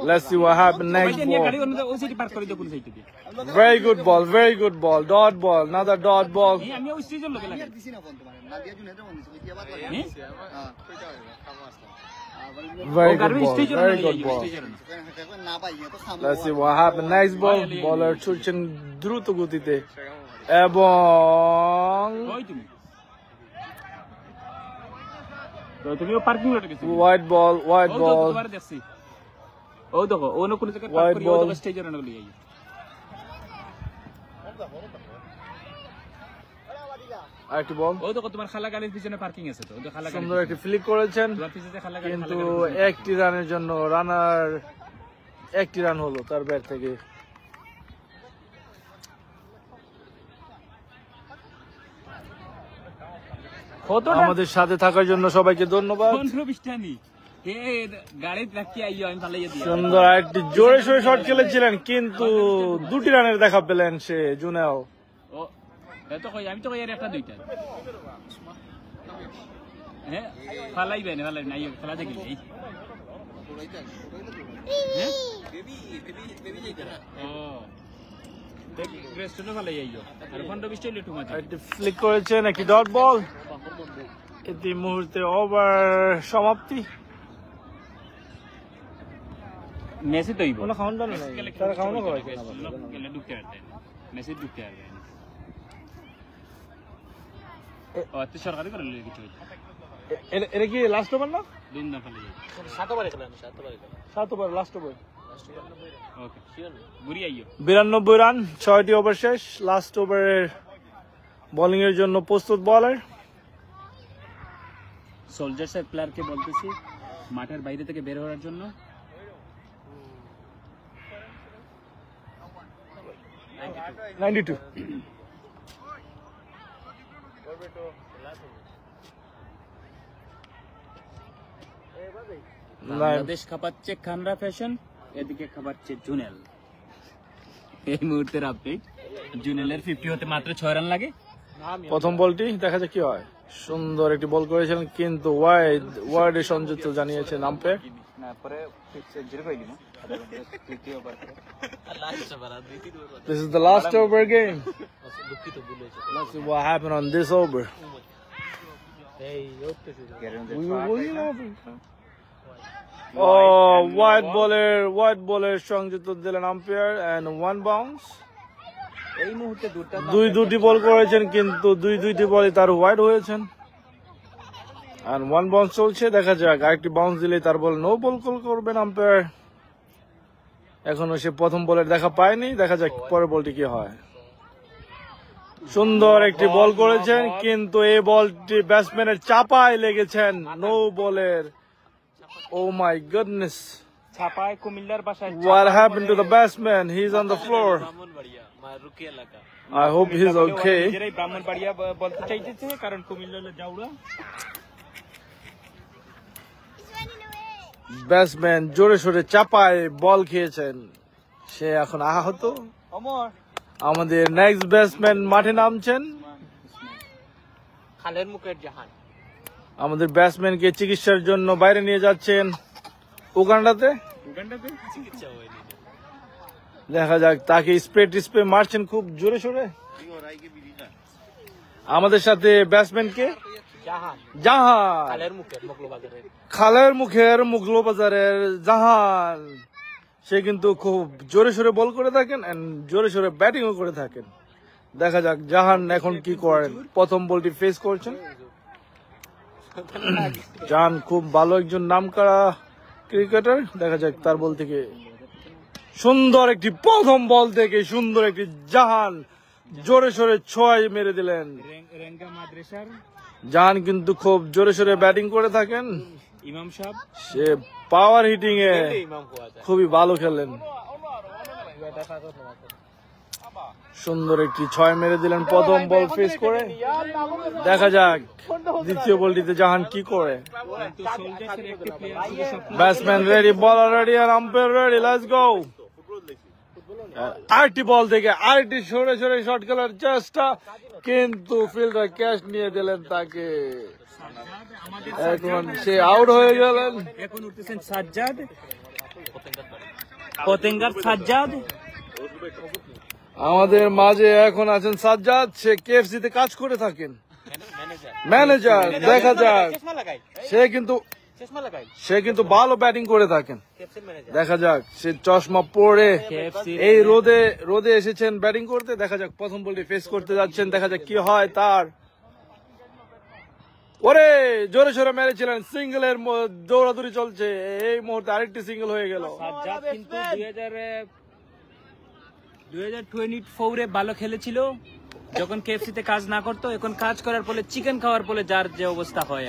Let's see what happens next ball. ও সিটি পার করে দেখুন সাইড থেকে। Very good ball, very good ball. Dot ball, another dot ball. আমি ওই স্টেজের লোকে লাগে। দিছি না ফোন তোমার না দিয়া জুনেতে ফোন দিছি দিয়া বাদ লাগে Very good ball, very good ball. না পাই তো খাম Let's see what happens next ball. Bowler ছুটছেন দ্রুত গতিতে এবং ওই তুমিও পার্কিং লটে গেছো। white ball, white ও ball. তোমার দেখছি। ও দেখো ও ন কোন জায়গায় পার White করি ও ball. তো স্টেজের না লই আই। আরেকটি বল। ও দেখো তোমার খালা গাড়ির পিছনে পার্কিং আছে তো। ও তো খালা গাড়ি সুন্দর একটি ফ্লিক করেছেন তোমার পিছনে খালা গাড়ি কিন্তু একটি রানের জন্য রানার একটি রান হলো তার ব্যাট থেকে। আমাদের সাথে থাকার জন্য সবাইকে ধন্যবাদ। 15-20 টানি এ গাড়ি রাখি আইও আমি ফালাইয়া দিই। সুন্দর একটি জোরে সোরে শট খেলেছিলেন কিন্তু দুটি রানের দেখা পেলেন সে জুনেল। ও এত কই আমি তো কই এর একটা দুইটা হ্যাঁ ফালাইবেন ফালাই নাই খেলা দেখি এই হ্যাঁ বেবি যাইতারা ও রেস্টুরেন্টে ফালাই আইও আর 15-20 টাইলে টুমা একটি ফ্লিক করেছেন একটি ডট বল। এই মুহূর্তে ওভার সমাপ্তি। মেসি দইব কোনো খাওয়ান দাও না তারা খাওয়ানো খাওয়াই গেলে ঢুকতে পারতে মেসি ঢুকতে পারবে ও তো সরকারি করে লই কিছু এটা কি লাস্ট ওভার না? দুন না ফালাই 7 ওভারে খেলেন 7 ওভার লাস্ট ওভার। ওকে বুড়ি আইও 92 রান 6টি ওভার শেষ। লাস্ট ওভারের বোলিং এর জন্য প্রস্তুত বলার। সোলজার্সের প্লেয়ারকে বলতেছি মাঠের বাইরে থেকে বের হওয়ার জন্য। বাংলাদেশ খাপাচ্ছে খানরা ফ্যাশন, এদিকে খাপাচ্ছে জুনেল। এই মুহূর্তের আপডেট, জুনেলের 50 হতে মাত্র 6 রান লাগে। প্রথম বলটি দেখা যাক কি হয়। সুন্দর একটি বল করেছিলেন কিন্তু ওয়ার্ডে সংযুক্ত জানিয়েছেন umpire. This is the last over game. Let's see what happened on this over. Oh, white bowler সংযুক্ত দিলেন আম্পায়ার and one bounce. এই মুহূর্তে দুটি বল করেছেন কিন্তু দুইটি বলে তার ওয়াইড হয়েছেন আর ওয়ান বাউন্স চলছে। দেখা যাক আরেকটি বাউন্স দিলে তার বল নো বল কল করবেন আম্পায়ার। এখনো সে প্রথম বলের দেখা পায়নি, দেখা যাক পরের বলটি কি হয়। সুন্দর একটি বল করেছেন কিন্তু এই বলটি ব্যাটসম্যানের চাপায় লেগেছেন নো বলের। Oh my goodness, ছাপায় কুমিল্লার বাসায় what happened to the batsman? He's on the floor. I hope he's okay. নিজেরাই ব্রাহ্মণবাড়িয়া বলতে চাইতেছে কারণ কুমিল্লা হলো জাউড়া। ব্যাটসম্যান জোরে সোরে চাপায় বল খেয়েছেন, সে এখন আহত। আমাদের নেক্সট ব্যাটসম্যান মাঠে নামছেন। খালের মুখের জাহান আমাদের ব্যাটসম্যানকে চিকিৎসার জন্য বাইরে নিয়ে যাচ্ছেন উগান্ডাতে। চিকিৎসা হয়নি। দেখা যাক তাকে স্প্রে মারছেন খুব জোরে সোরে। আমাদের সাথে ব্যাটসম্যানকে জাহান, খালের মুখের মুগলো বাজারের জাহান, সে কিন্তু খুব জোরে সোরে বল করে থাকেন এন্ড জোরে সোরে ব্যাটিংও করে থাকেন। দেখা যাক জাহান এখন কি করেন। প্রথম বলটি ফেস করছেন। জাহান খুব ভালো একজন নামকরা ক্রিকেটার। দেখা যাক তার বল থেকে সুন্দর একটি প্রথম বল থেকে সুন্দর একটি জাহান জোরে সোরে 6 মেরে দিলেন। রেঙ্গা মাদ্রাসার জাহান কিন্তু খুব জোরে সোরে ব্যাটিং করে থাকেন। ইমাম সাহেব সে পাওয়ার হিটিং এ খুবই ভালো খেলেন। সুন্দর একটি 6 মেরে দিলেন প্রথম বল ফেস করে। দেখা যাক দ্বিতীয় বলটিতে জাহান কি করে। ব্যাটসম্যান রেডি, বলার রেডি আর আম্পায়ার রেডি, লেটস গো। আরেকটি বল থেকে আরেকটি সরে সরে শট খেলার চেষ্টা, কিন্তু ফিল্ডার ক্যাচ নিয়ে দিলেন তাকে। এখন সে আউট হয়ে গেলেন। এখন উঠতেছেন সাজ্জাদ, পতেঙ্গার সাজ্জাদ। আমাদের মাঝে এখন আছেন সাজ্জাদ, সে কেএফসি তে কাজ করে থাকেন, ম্যানেজার। দেখা যাক, সে কিন্তু ভালো ব্যাটিং করে থাকেন। দেখা যাক, সে চশমা পরে এই রোদে এসেছেন ব্যাটিং করতে। দেখা যাক প্রথম বলটি ফেস করতে যাচ্ছেন, দেখা যাক কি হয় তার। ওরে জোরে সোরে মেরেছিলেন, সিঙ্গেলের দৌড়াদৌড়ি চলছে, এই মুহূর্তে আরেকটি সিঙ্গেল হয়ে গেল। সাজ্জাদ কিন্তু 2024 ভালো খেলেছিল যখন কেএফসি তে কাজ না করতো। এখন কাজ করার ফলে, চিকেন খাওয়ার ফলে যার যে অবস্থা হয়,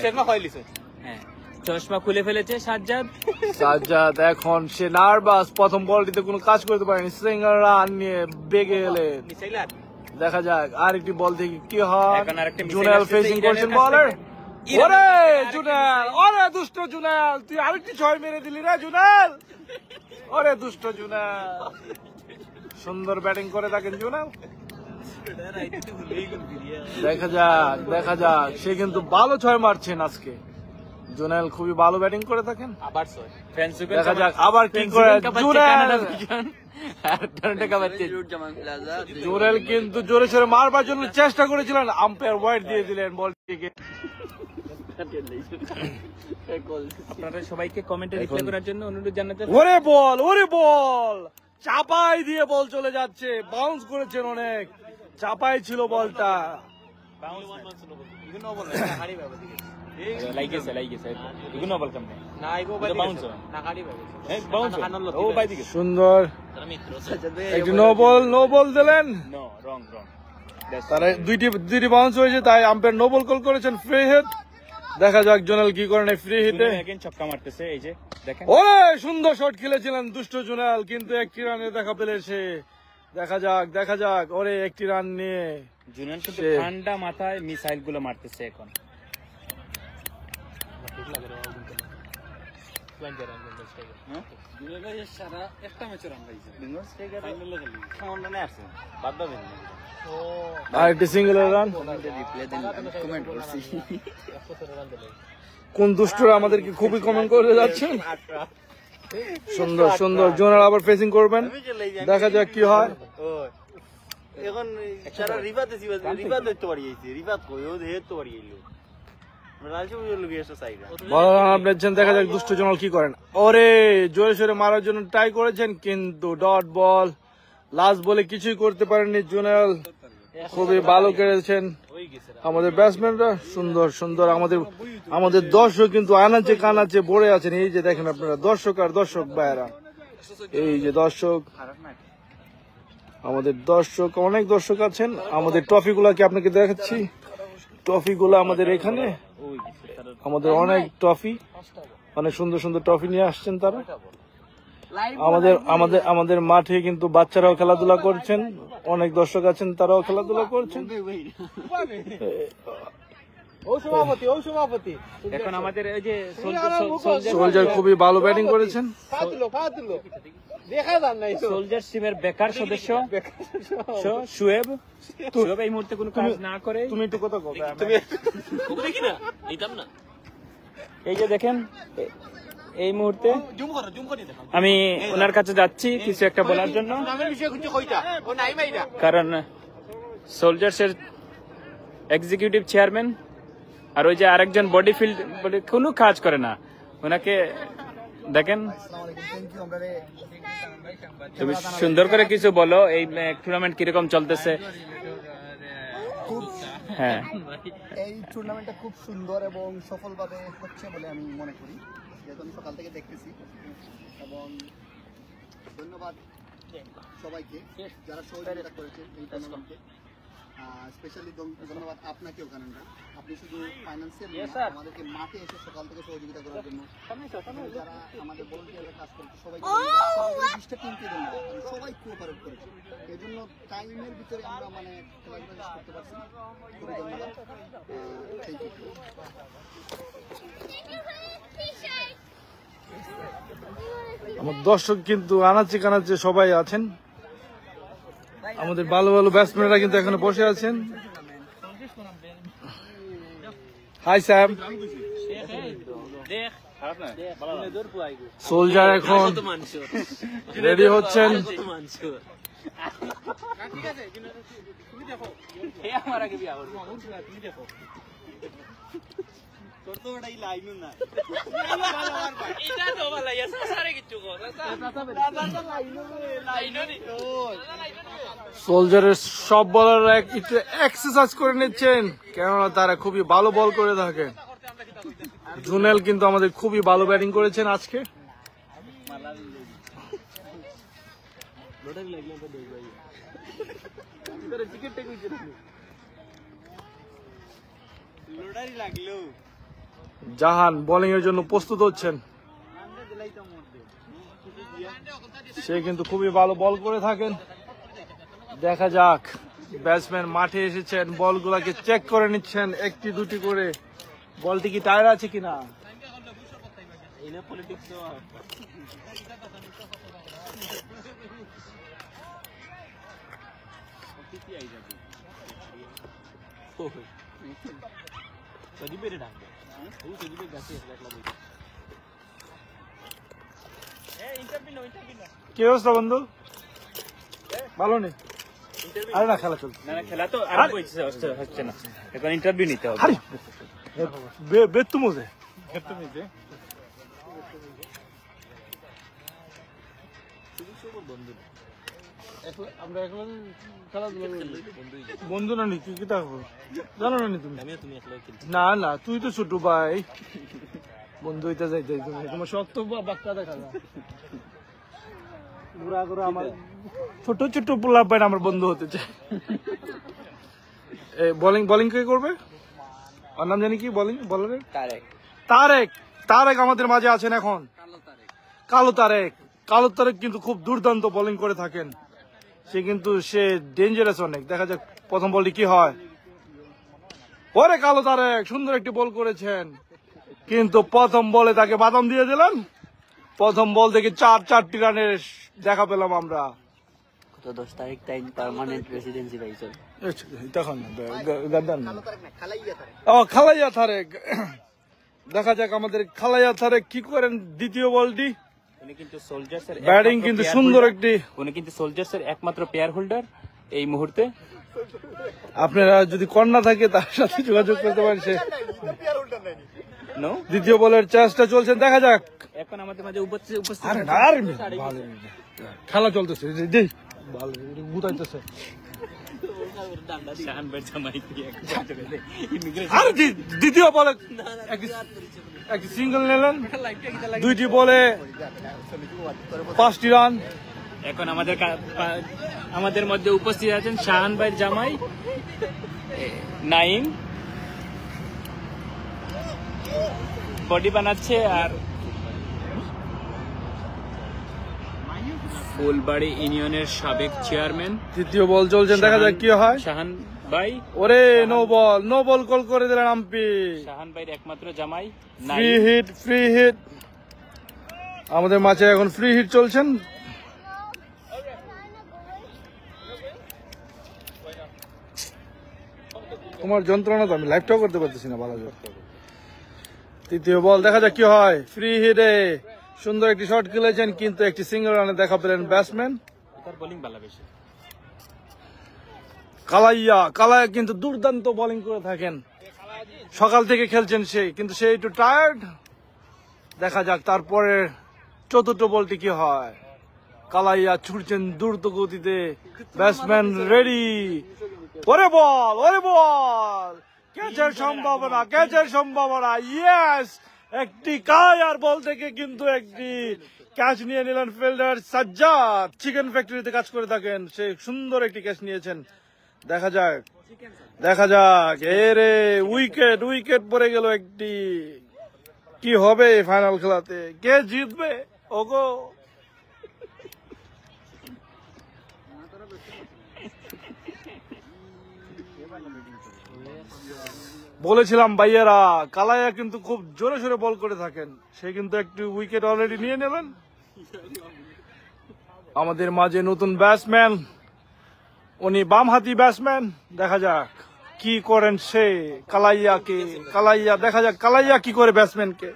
হ্যাঁ, চশমা খুলে ফেলেছে সাজ্জাদ। এখন সে নার্ভাস, প্রথম বলটিতে কোনো কাজ করতে পারেনি, সিঙ্গেল রান নিয়ে বেগে এলেন। দেখা যাক আরেকটি বল থেকে কি হয়। জুনেল ফেসিং করছেন বলার। ওরে জুনেল, ওরে দুষ্ট জুনেল, তুই আরেকটি 6 মেরে দিলি রে জুনেল। ওরে দুষ্ট জুনেল, সুন্দর ব্যাটিং করে থাকেন জুনেল। দেখা যাক সে কিন্তু ভালো 6 মারছেন আজকে। জুনেল খুবই ভালো ব্যাটিং করে থাকেন। দেখা যাক আবার কি করে জুনেল। কিন্তু জোরে সোরে মারবার জন্য চেষ্টা করেছিলেন, আম্পায়ার ওয়াইড দিয়ে দিলেন বলটিকে। আপনারা সবাইকে কমেন্টে রিপ্লাই করার জন্য অনুরোধ জানাতে। ওরে বল চাপাই দিয়ে বল চলে যাচ্ছে, বাউন্স করেছেন অনেক, চাপাই ছিল বলটা। সুন্দর একটি নো বল দিলেন। তারা দুইটি বাউন্স হয়েছে, তাই আম্পায়ার নো বল কল করেছেন, ফ্রি হিট। দেখা যাক জুনেল কি করেন ফ্রি হিটে। ছক্কা মারতেছে, এই যে দেখেন। ওরে সুন্দর শট খেলেছিলেন দুষ্ট জুনেল, কিন্তু একটি রানে দেখা পেলে সে। দেখা যাক ওরে একটি রান নিয়ে জুনেল কিন্তু ঠান্ডা মাথায় মিসাইল গুলো মারতেছে এখন। আরেকটি সিঙ্গেল রান। কোন দুষ্টরা আমাদেরকে খুবই কমেন্ট করে যাচ্ছেন। সুন্দর জোনাল আবার ফেসিং করবেন, দেখা যাক কি হয়। এখন সারা রিভাত দেখতে পারি, রিভাত কই ও দেখতে পারি। দেখা যাক দুষ্ট জোনাল কি করেন। ওরে জোরে সোরে মারার জন্য ট্রাই করেছেন, কিন্তু ডট বল। লাস্ট বলে কিছুই করতে পারেননি জোনাল, খুবই ভালো খেলেছেন আমাদের ব্যাটসম্যানরা। সুন্দর আমাদের দর্শক কিন্তু আনাচে কানাচে ভরে আছেন। এই যে দেখেন আপনারা, দর্শক আর দর্শক ভাইয়েরা, এই যে দর্শক, আমাদের দর্শক, অনেক দর্শক আছেন। আমাদের ট্রফি গুলাকে আপনাকে দেখাচ্ছি। ট্রফি গুলো আমাদের এখানে, আমাদের অনেক ট্রফি, অনেক সুন্দর ট্রফি নিয়ে আসছেন তারা। আমাদের মাঠে কিন্তু বাচ্চারাও খেলাধুলা করছেন, অনেক দর্শক আছেন, তারাও খেলাধুলা করছেন। এখন আমাদের এই যে সোলজার খুবই ভালো ব্যাটিং করেছেন। সোলজার টিমের বেকার সদস্য শুয়েব এই মুহূর্তে কোনো কাজ না করে। তুমি একটু কথা বলো। এই যে দেখেন, এই মুহূর্তে আমি ওনার কাছে যাচ্ছি কিছু একটা বলার জন্য, কারণ সোলজার্স এর এক্সিকিউটিভ চেয়ারম্যান আর ওই যে আরেকজন বডি ফিল্ড কোনো কাজ করে না, ওনাকে দেখেন। তুমি সুন্দর করে কিছু বলো, এই টুর্নামেন্ট কিরকম চলতেছে? হ্যাঁ, এই টুর্নামেন্টটা খুব সুন্দর এবং সফলভাবে হচ্ছে বলে আমি মনে করি, যেহেতু আমি সকাল থেকে দেখতেছি। এবং ধন্যবাদ সবাইকে যারা সহযোগিতা করেছেন এই টুর্নামেন্টে। স্পেশালি ধন্যবাদ আপনাকেও, কারণ আপনি শুধু ফাইন্যান্সিয়াল আমাদেরকে মাঠে এসে সকাল থেকে সহযোগিতা করার জন্য যারা আমাদের ভলান্টিয়াররা কাজ করছে সবাইকে 20টা টিমকে ধন্যবাদ, কারণ সবাই কোঅপারেট করেছে। এই জন্য টাইমের ভিতরে আমরা মানে খেলাধুলা শেষ করতে পারছি। খুবই ধন্যবাদ, থ্যাংক ইউ। আমার দর্শক কিন্তু আনাচে কানাচে সবাই আছেন, আমাদের ভালো ভালো ব্যাটসম্যানরা কিন্তু এখানে বসে আছেন। Hi Sam. সোলজার এখন রেডি হচ্ছেন। সোলজারের সব বলাররা একটু এক্সারসাইজ করে নিচ্ছেন, কেননা তারা খুবই ভালো বল করে থাকে। জুনেল কিন্তু আমাদের খুবই ভালো ব্যাটিং করেছেন আজকে। জাহান বোলিং এর জন্য প্রস্তুত হচ্ছেন, সে কিন্তু খুবই ভালো বল করে থাকেন। দেখা যাক, ব্যাটসম্যান মাঠে এসেছেন, বলগুলাকে চেক করে নিচ্ছেন একটি দুটি করে, বলটি কি টায়ার আছে কিনা। কি অবস্থা বন্ধু? ভালো নেই? আরে না, খেলা চলছে। খেলা তো আরম্ভ হচ্ছে না, এখন ইন্টারভিউ নিতে হবে। বেতুমুজে আমরা এখন খেলাধুলা বন্ধু না নি, তুই কি থাকবো জানো না নি তুমি? না না, তুই তো ছোট ভাই, বন্ধু হইতে যাইতে তোমার শক্ত বাক্কা দেখা যায়। আমার ছোট ছোট পোলা ভাই আমার বন্ধু হতে চায়। বোলিং কে করবে? ওর নাম জানি কি বোলিং বলারের? তারেক। তারেক আমাদের মাঝে আছেন এখন। কালো তারেক কিন্তু খুব দুর্দান্ত বোলিং করে থাকেন, সে ডেঞ্জারাস অনেক। দেখা যাক প্রথম বলটি কি হয়। ওরে কালো তারেক সুন্দর একটি বল করেছেন, কিন্তু প্রথম বলে তাকে বাদাম দিয়ে দিলেন। প্রথম বল থেকে 4টি রানের দেখা পেলাম আমরা। 10 তারিখ টাইম পার্মানেন্ট রেসিডেন্সি পাইছো তখন খালাইয়া তারেক। দেখা যাক আমাদের খালাইয়া তারেক কি করেন দ্বিতীয় বলটি। ব্যাটিং কিন্তু সুন্দর একটি, উনি কিন্তু সোলজার্সের একমাত্র পেয়ার হোল্ডার এই মুহূর্তে। আপনারা যদি কন্যা থাকে তার সাথে যোগাযোগ করতে পারেন। সে দ্বিতীয় বলের চেষ্টা চলছেন, দেখা যাক। এখন আমাদের মাঝে উপস্থিত খেলা চলতেছে, বুঝাইতেছে। আর দ্বিতীয় বলে একটি সিঙ্গেল নিলেন, 2টি বলে 5টি রান। এখন আমাদের মধ্যে উপস্থিত আছেন শাহান ভাইয়ের জামাই নাইম, বডি বানাচ্ছে। আর ফুলবাড়ি ইউনিয়নের সাবেক চেয়ারম্যান। তৃতীয় বল চলছেন, দেখা যাক কি হয়। শাহান ভাই, ওরে নো বল কল করে দিলেন আম্পি। শাহান ভাইয়ের একমাত্র জামাই। ফ্রি হিট আমাদের মাঝে এখন ফ্রি হিট চলছেন। তোমার যন্ত্রণা তো আমি লাইভটাও করতে পারতেছি না ভালো। তৃতীয় বল, দেখা যাক কি হয়। ফ্রি হিটে সুন্দর একটি শট খেলেছেন, কিন্তু একটি সিঙ্গেল রানে দেখা পেলেন ব্যাটসম্যান। কালাইয়া কিন্তু দুর্দান্ত বোলিং করে থাকেন, সকাল থেকে খেলছেন সে, কিন্তু সে একটু টায়ার্ড। দেখা যাক তারপরে চতুর্থ বলটি কি হয়। কালাইয়া ছুটছেন দ্রুত গতিতে, ব্যাটসম্যান রেডি। ওরে বল ক্যাচের সম্ভাবনা, ইয়েস। একটি কায়ার বল থেকে কিন্তু একটি ক্যাচ নিয়ে নিলেন ফিল্ডার সাজ্জাদ। চিকেন ফ্যাক্টরিতে কাজ করে থাকেন, সে সুন্দর একটি ক্যাচ নিয়েছেন। দেখা যাক দেখা যাক, এরে উইকেট উইকেট পড়ে গেল একটি। কি হবে ফাইনাল খেলাতে, কে জিতবে? ওগো বলেছিলাম ভাইয়েরা, কালাইয়া কিন্তু খুব জোরে সোরে বল করে থাকেন, সে কিন্তু একটি উইকেট অলরেডি নিয়ে নেবেন। আমাদের মাঝে নতুন ব্যাটসম্যান, উনি বামহাতি ব্যাটসম্যান। দেখা যাক কি করেন সে কালাইয়া। দেখা যাক কালাইয়া কি করে ব্যাটসম্যানকে।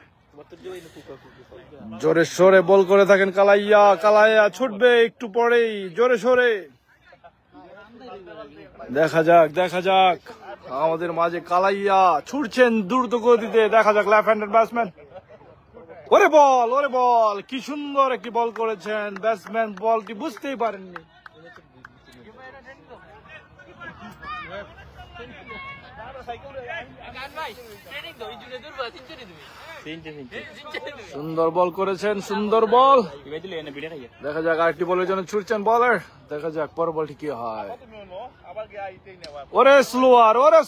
জোরে সোরে বল করে থাকেন কালাইয়া ছুটবে একটু পরেই জোরে সোরে। দেখা যাক আমাদের মাঝে কালাইয়া ছুটছেন দ্রুত গতিতে। দেখা যাক লেফট হ্যান্ডেড ব্যাটসম্যান। ওরে বল, কি সুন্দর একটি বল করেছেন ব্যাটসম্যান, বলটি বুঝতেই পারেননি। সুন্দর বল করেছেন, সুন্দর বল। দেখা যাক আরেকটি বলের জন্য ছুটছেন বলার। দেখা যাক পর বলটি কি হয়। ওরে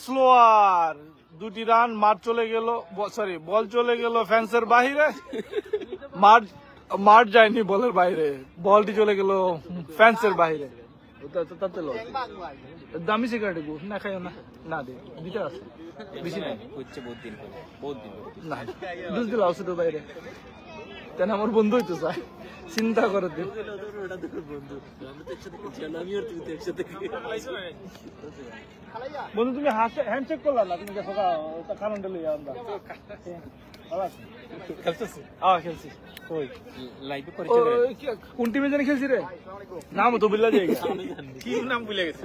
স্লোয়ার, 2টি রান মাঠ চলে গেল, সরি বল চলে গেল ফেন্সের বাহিরে। মাঠ যায়নি বলের বাইরে, বলটি চলে গেল ফেন্সের বাহিরে। দামি সিগারেট না খাইও না দে দিতে আছে বেশি নাই হচ্ছে বহুত দিন না দুধ দিলাও ছোট বাইরে তেন আমার বন্ধু হইতো চাই চিন্তা করে দিন বন্ধু তুমি হ্যান্ডশেক করলা না তুমি খানানটা লইয়া আমরা খেলছি কোন টিমে জানি খেলছি রে নাম তো বুঝলা যায় কি নাম ভুলে গেছি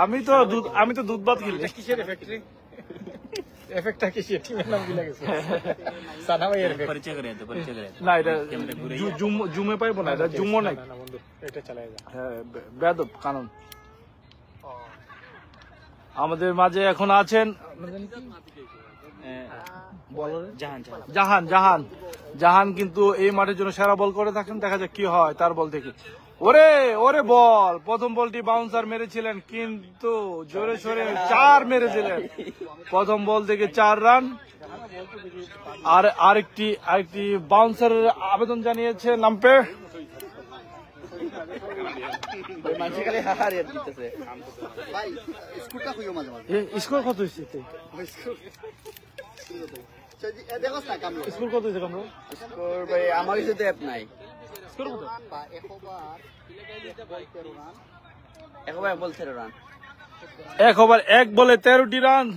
আমি তো দুধ ভাত খেলি কিসের ফ্যাক্টরি এফেক্টটা কিসে টিমের নাম ভুলে গেছে সানা ভাইয়ের পরিচয় করে দাও না এটা জুমে পাইবো না এটা জুমো নাই বন্ধু এটা চালাই যা হ্যাঁ বেয়াদব কানুন আমাদের মাঝে এখন আছেন জাহান কিন্তু এই মাঠের জন্য সেরা বল করে থাকেন দেখা যাক কি হয় তার বল থেকে ওরে বল প্রথম বলটি বাউন্সার মেরেছিলেন কিন্তু জোরে সোরে 4 মেরেছিলেন প্রথম বল থেকে 4 রান আর আরেকটি বাউন্সারের আবেদন জানিয়েছে নাম্পে স্কোর কত হয়েছে স্কোর কত হয়েছে কামরো স্কোর ভাই আমার কাছে তো অ্যাপ নাই স্কোর কত 1 ওভার বল 13 রান 1 ওভার 1 বলে 13টি রান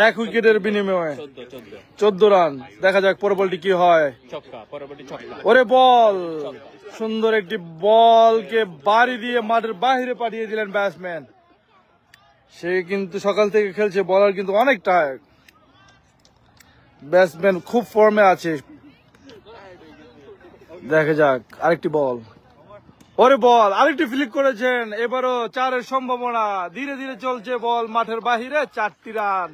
1 উইকেটের বিনিময়ে 14 রান দেখা যাক পরের বলটি কি হয় ওরে বল সুন্দর একটি বলকে বাড়ি দিয়ে মাঠের বাইরে পাঠিয়ে দিলেন ব্যাটসম্যান সে কিন্তু সকাল থেকে খেলছে বলার কিন্তু অনেক টায়ার্ড ব্যাটসম্যান খুব ফর্মে আছে দেখা যাক আরেকটি বল ওরে বল আরেকটি ফ্লিক করেছেন এবারও 4-এর সম্ভাবনা ধীরে ধীরে চলছে বল মাঠের বাহিরে 4টি রান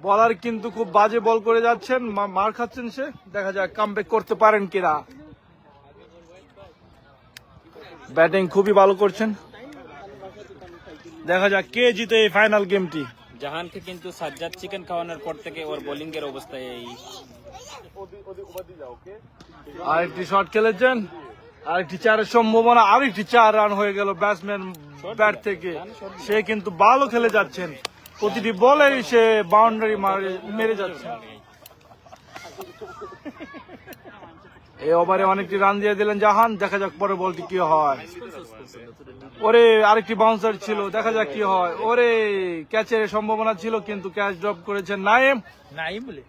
বলার কিন্তু খুব বাজে বল করে যাচ্ছেন মার খাচ্ছেন সে দেখা যাক কামব্যাক করতে পারেন কিনা ব্যাটিং খুবই ভালো করছেন দেখা যাক কে জিতে এই ফাইনাল গেমটি জাহানকে কিন্তু সাজ্জাদ চিকেন খাওয়ানোর পর থেকে ওর বোলিং এর অবস্থা এই আরেকটি শট খেলেছেন আরেকটি 4-এর সম্ভাবনা আরেকটি 4 রান হয়ে গেল ব্যাটসম্যান ব্যাট থেকে সে কিন্তু ভালো খেলে যাচ্ছেন প্রতিটি বলেই সে বাউন্ডারি মেরে যাচ্ছে এই ওভারে অনেকটি রান দিয়ে দিলেন জাহান দেখা যাক পরে বলটি কি হয় ওরে আরেকটি বাউন্সার ছিল দেখা যাক কি হয় ওরে ক্যাচের সম্ভাবনা ছিল কিন্তু ক্যাচ ড্রপ করেছেন নাইম বলে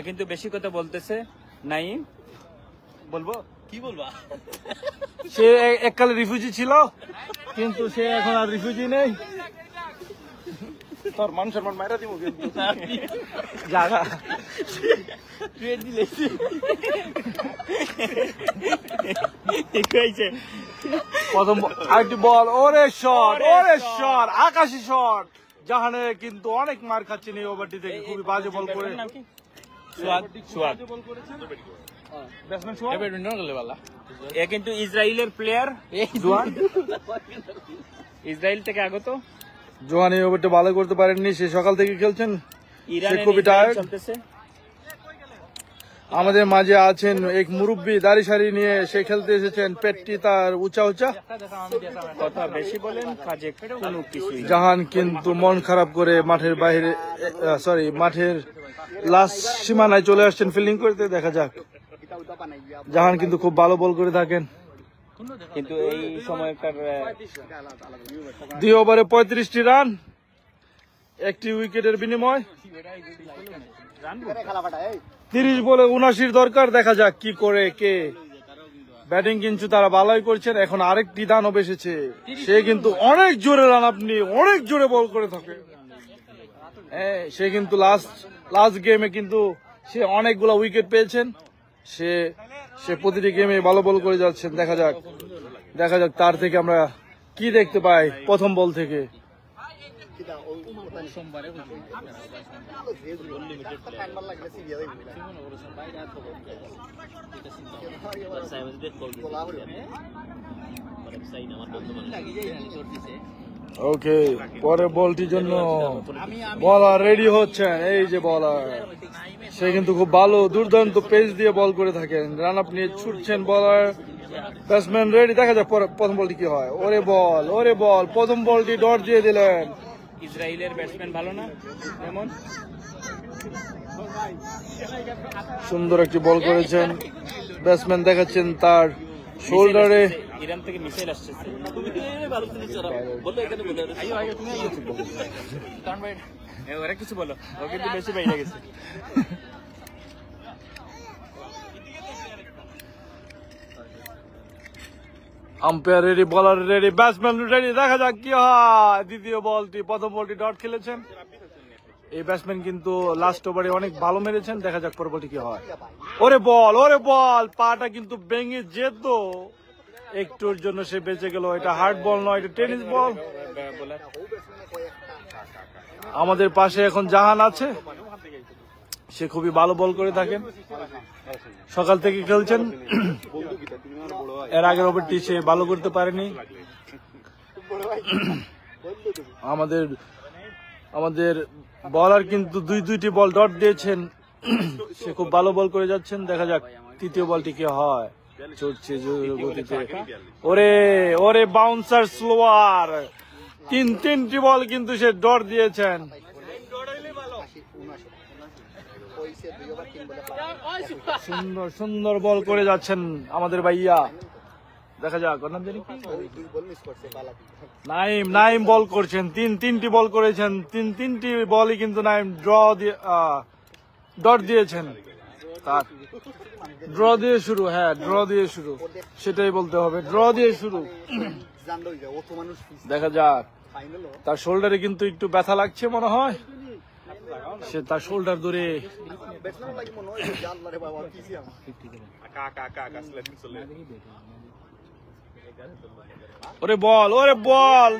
কিন্তু বেশি কথা বলতেছে নাইম বলবো কি বলবা সে এককালে রিফিউজি ছিল কিন্তু সে এখন আর রিফিউজি নেই তোর মান সম্মান মাইরা দিব কিন্তু জায়গা প্রথম আরেকটি বল ওরে শট আকাশি শট জাহানে কিন্তু অনেক মার খাচ্ছেন এই ওভারটি থেকে খুবই বাজে বল করে ব্যাটসম্যান সোয়াদ এ কিন্তু ইসরায়েলের প্লেয়ার জোয়ান, ইসরায়েল থেকে আগত। জোয়ান এই ওভারটা ভালো করতে পারেননি, সে সকাল থেকে খেলছেন, সে খুবই টায়ার্ড। আমাদের মাঝে আছেন এক মুরব্বী দাড়ি সারি নিয়ে, সে খেলতে এসেছেন, পেটটি তার উঁচা উঁচা। কথা বেশি বলেন, কাজে কোনো কিছুই না। জাহান কিন্তু মন খারাপ করে মাঠের বাইরে, মাঠের লাস্ট সীমানায় চলে আসছেন ফিল্ডিং করতে। দেখা যাক, জাহান কিন্তু খুব ভালো বল করে থাকেন। কিন্তু এই সময়কার 2 ওভারে 35টি রান, একটি উইকেটের বিনিময়। 30 বলে 79 দরকার। দেখা যাক কি করে কে। ব্যাটিং কিন্তু তারা ভালোই করছেন। এখন আরেকটি দানব এসেছে, সে কিন্তু অনেক জোরে রান, আপনি অনেক জোরে বল করে থাকে। সে কিন্তু লাস্ট গেমে কিন্তু সে অনেকগুলো উইকেট পেয়েছেন। সে প্রতিটি গেমে ভালো বল করে যাচ্ছেন। দেখা যাক তার থেকে আমরা কি দেখতে পাই প্রথম বল থেকে। ওকে, পরের বলটির জন্য বলার রেডি হচ্ছেন। এই যে বলার, সে কিন্তু খুব ভালো দুর্দান্ত পেস দিয়ে বল করে থাকেন। রান আপ নিয়ে ছুটছেন বলার। Batsman ready. দেখা যাক প্রথম বলটি কি হয়। ওরে বল, প্রথম বলটি ডট দিয়ে দিলেন। ইসরায়েলের ব্যাটসম্যান ভালো না এমন। সুন্দর একটি বল করেছেন ব্যাটসম্যান। দেখাচ্ছেন তার শোল্ডারে। ইরান থেকে মিসাইল আসছে। ওরা কিছু বলো, ও কিন্তু বেশি বাইরে গেছে। Umpire ready, bowler ready, batsman ready. দেখা যাক কি হয়। দ্বিতীয় বলটি, প্রথম বলটি ডট খেলেছেন এই ব্যাটসম্যান, কিন্তু লাস্ট ওভারে অনেক ভালো মেরেছেন। দেখা যাক পরের বলটি কি হয়। ওরে বল, পাটা কিন্তু ভেঙে যেত, একটুর জন্য সে বেঁচে গেল। এটা হার্ড বল নয়, এটা টেনিস বল। আমাদের পাশে এখন জাহান আছে, সে খুবই ভালো বল করে থাকেন, সকাল থেকে খেলছেন। এর আগের ওভারটি সে ভালো করতে পারেনি। আমাদের বলার কিন্তু দুইটি বল ডট দিয়েছেন, সে খুব ভালো বল করে যাচ্ছেন। দেখা যাক তৃতীয় বলটি কি হয়। চলছে গতিতে। ওরে বাউন্সার স্লোয়ার, তিনটি বল কিন্তু সে ডট দিয়েছেন। সুন্দর বল করে যাচ্ছেন আমাদের ভাইয়া। দেখা যাক ওর নাম জানি কি, নাইম বল করছেন। তিনটি বল করেছেন, তিনটি বলই কিন্তু নাইম ডট দিয়েছেন। তার ড্র দিয়ে শুরু, ড্র দিয়ে শুরু, সেটাই বলতে হবে, ড্র দিয়ে শুরু। দেখা যাক, তার শোল্ডারে কিন্তু একটু ব্যথা লাগছে মনে হয়, সে তার শোল্ডার ধরে। ওরে বল,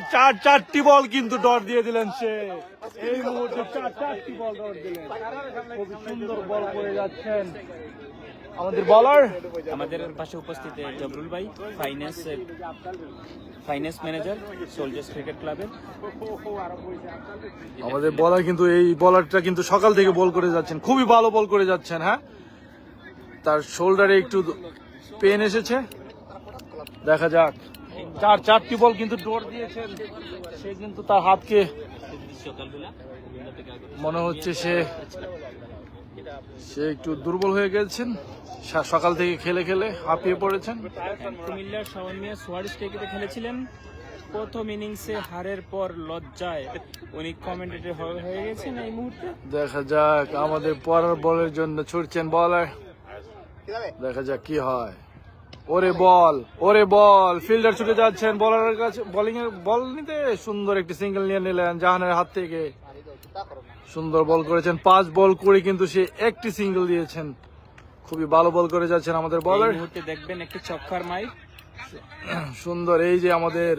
চারটি বল কিন্তু ডট দিয়ে দিলেন সে। এই মুহূর্তে চারটি বল ডট দিলেন। খুব সুন্দর বল করে যাচ্ছেন আমাদের বলার। আমাদের পাশে উপস্থিত জবরুল ভাই, ফাইন্যান্স ম্যানেজার, সোলজার্স ক্রিকেট ক্লাবের। আমাদের বলার কিন্তু এই বলারটা কিন্তু সকাল থেকে বল করে যাচ্ছেন, খুবই ভালো বল করে যাচ্ছেন। তার শোল্ডারে একটু পেন এসেছে। দেখা যাক, চারটি বল কিন্তু ডট দিয়েছেন। সে কিন্তু তার হাতকে মনে হচ্ছে সে একটু দুর্বল হয়ে গেছেন, সকাল থেকে খেলে হাঁপিয়ে পড়েছেন। কুমিল্লার শাওন মিয়া সোয়ারিশ ক্রিকেটে খেলেছিলেন। প্রথম ইনিংসে হারের পর লজ্জায় উনি কমেন্টেটর হয়ে গেছেন এই মুহূর্তে। দেখা যাক, আমাদের পরের বলের জন্য ছুটছেন বলার। দেখা যাক কি হয়। ওরে বল, ফিল্ডার ছুটে যাচ্ছেন বলারের কাছে, বল নিতে। সুন্দর একটি সিঙ্গেল নিয়ে নিলেন জাহানের হাত থেকে। সুন্দর বল করেছেন, 5 বল করে কিন্তু সে একটি সিঙ্গেল দিয়েছেন। খুবই ভালো বল করে যাচ্ছেন আমাদের বলার। এই মুহূর্তে দেখবেন একটি ছক্কার মাইর। সুন্দর, এই যে আমাদের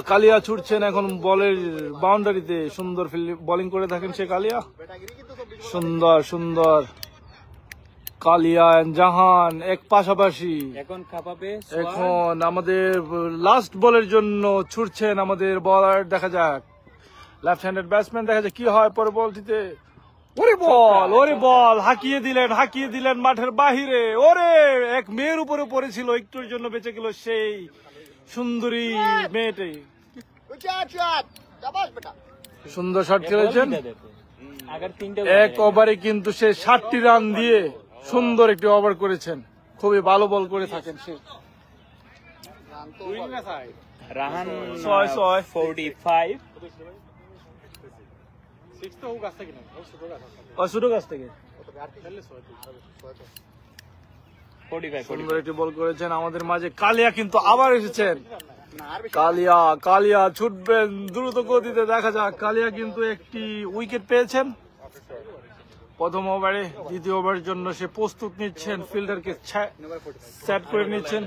কালিয়া ছুটছেন এখন বলের বাউন্ডারিতে। সুন্দর বোলিং করে থাকেন সে কালিয়া। সুন্দর সুন্দর কালিয়া and জাহান এক পাশাপাশি। এখন খাপাবে এখন আমাদের লাস্ট বলের জন্য ছুটছেন আমাদের বলার। দেখা যাক লেফট হ্যান্ডেড ব্যাটসম্যান, দেখা যাক কি হয় পরে বলটিতে। ওরে বল হাঁকিয়ে দিলেন মাঠের বাহিরে। ওরে এক মেয়ের উপরে পড়েছিল, একটুর জন্য বেঁচে গেল সেই সুন্দরী মেয়েটি। সুন্দর শট খেলেছেন। এক ওভারে কিন্তু সে 60টি রান দিয়ে সুন্দর একটি ওভার করেছেন। খুবই ভালো বল করে থাকেন সে। রাহান 45 ছোট গাছ থেকে সুন্দর একটি বল করেছেন। আমাদের মাঝে কালিয়া কিন্তু আবার এসেছেন। কালিয়া ছুটবেন দ্রুত গতিতে। দেখা যাক কালিয়া কিন্তু একটি উইকেট পেয়েছেন প্রথম ওভারে। দ্বিতীয় ওভারের জন্য সে প্রস্তুত নিচ্ছেন, ফিল্ডারকে সেট করে নিচ্ছেন।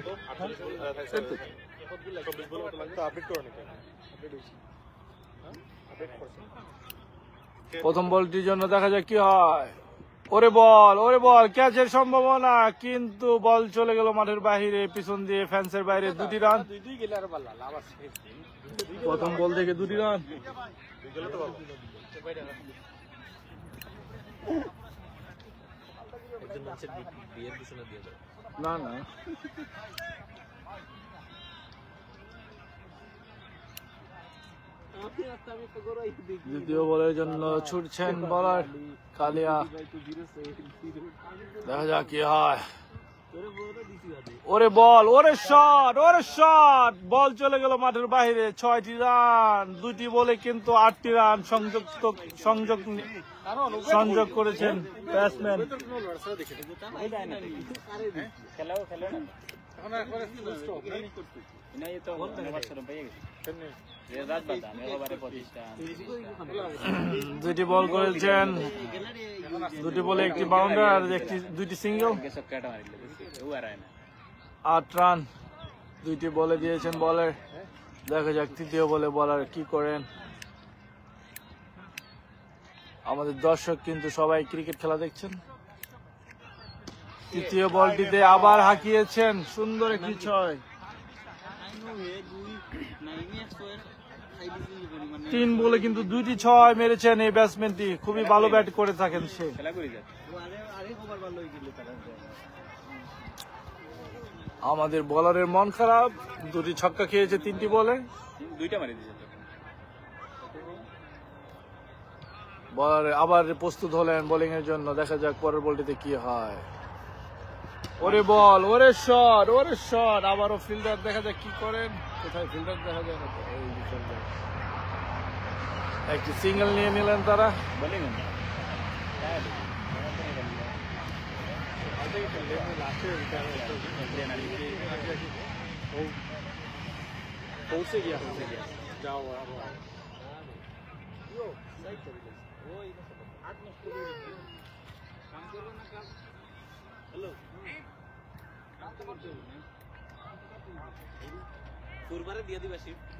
প্রথম বলটির জন্য দেখা যাক কি হয়। ওরে বল ক্যাচের সম্ভাবনা, কিন্তু বল চলে গেল মাঠের বাহিরে, পিছন দিয়ে ফ্যান্সের বাইরে। 2টি রান প্রথম বল থেকে, 2টি রান। না দ্বিতীয় বলের জন্য ছুটছেন বলার কালিয়া। দেখা যাক কি হয়। ওরে শট বল চলে গেল মাঠের বাইরে। 6টি রান, 2টি বলে কিন্তু 8টি রান সংযোগ করেছেন ব্যাটসম্যান। দুটি বল করেছেন, 2টি বলে একটি বাউন্ডার আর 2টি সিঙ্গেল। 8 রান 2টি বলে দিয়েছেন বলার। দেখা যাক তৃতীয় বলে বলার কি করেন। আমাদের দর্শক কিন্তু সবাই ক্রিকেট খেলা দেখছেন। তৃতীয় বলটিতে আবার হাঁকিয়েছেন, সুন্দর একটি 6। 3 বলে কিন্তু 2টি 6 মেরেছেন এই ব্যাটসম্যানটি। খুবই ভালো ব্যাট করে থাকেন সে। আমাদের বলারের মন খারাপ, 2টি ছক্কা খেয়েছে 3টি বলে। 2টা মারি দিয়েছে। বলার আবার প্রস্তুত হলেন বোলিং এর জন্য। দেখা যাক পরের বলটিতে কি হয়। ওরে শট আবারও ফিল্ডার। দেখা যাক কি করেন। কোথায় ফিল্ডার দেখা যায় না। একটি সিঙ্গেল নিয়ে নিলেন তারা।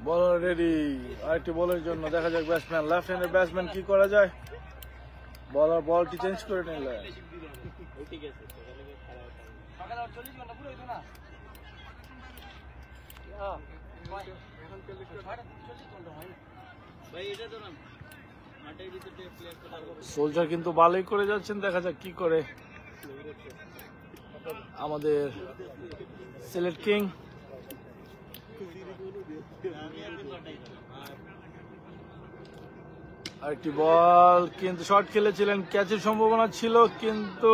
বলার রেডি আরেকটি বলের জন্য। দেখা যাক ব্যাটসম্যান লেফট হ্যান্ডের ব্যাটসম্যান কি করা যায়। বলার বলটি চেঞ্জ করে নিলেন। সোলজার কিন্তু ভালোই করে যাচ্ছেন। দেখা যাক কি করে আমাদের সিলেট কিং। আরেকটি বল কিন্তু শর্ট খেলেছিলেন, ক্যাচের সম্ভাবনা ছিল, কিন্তু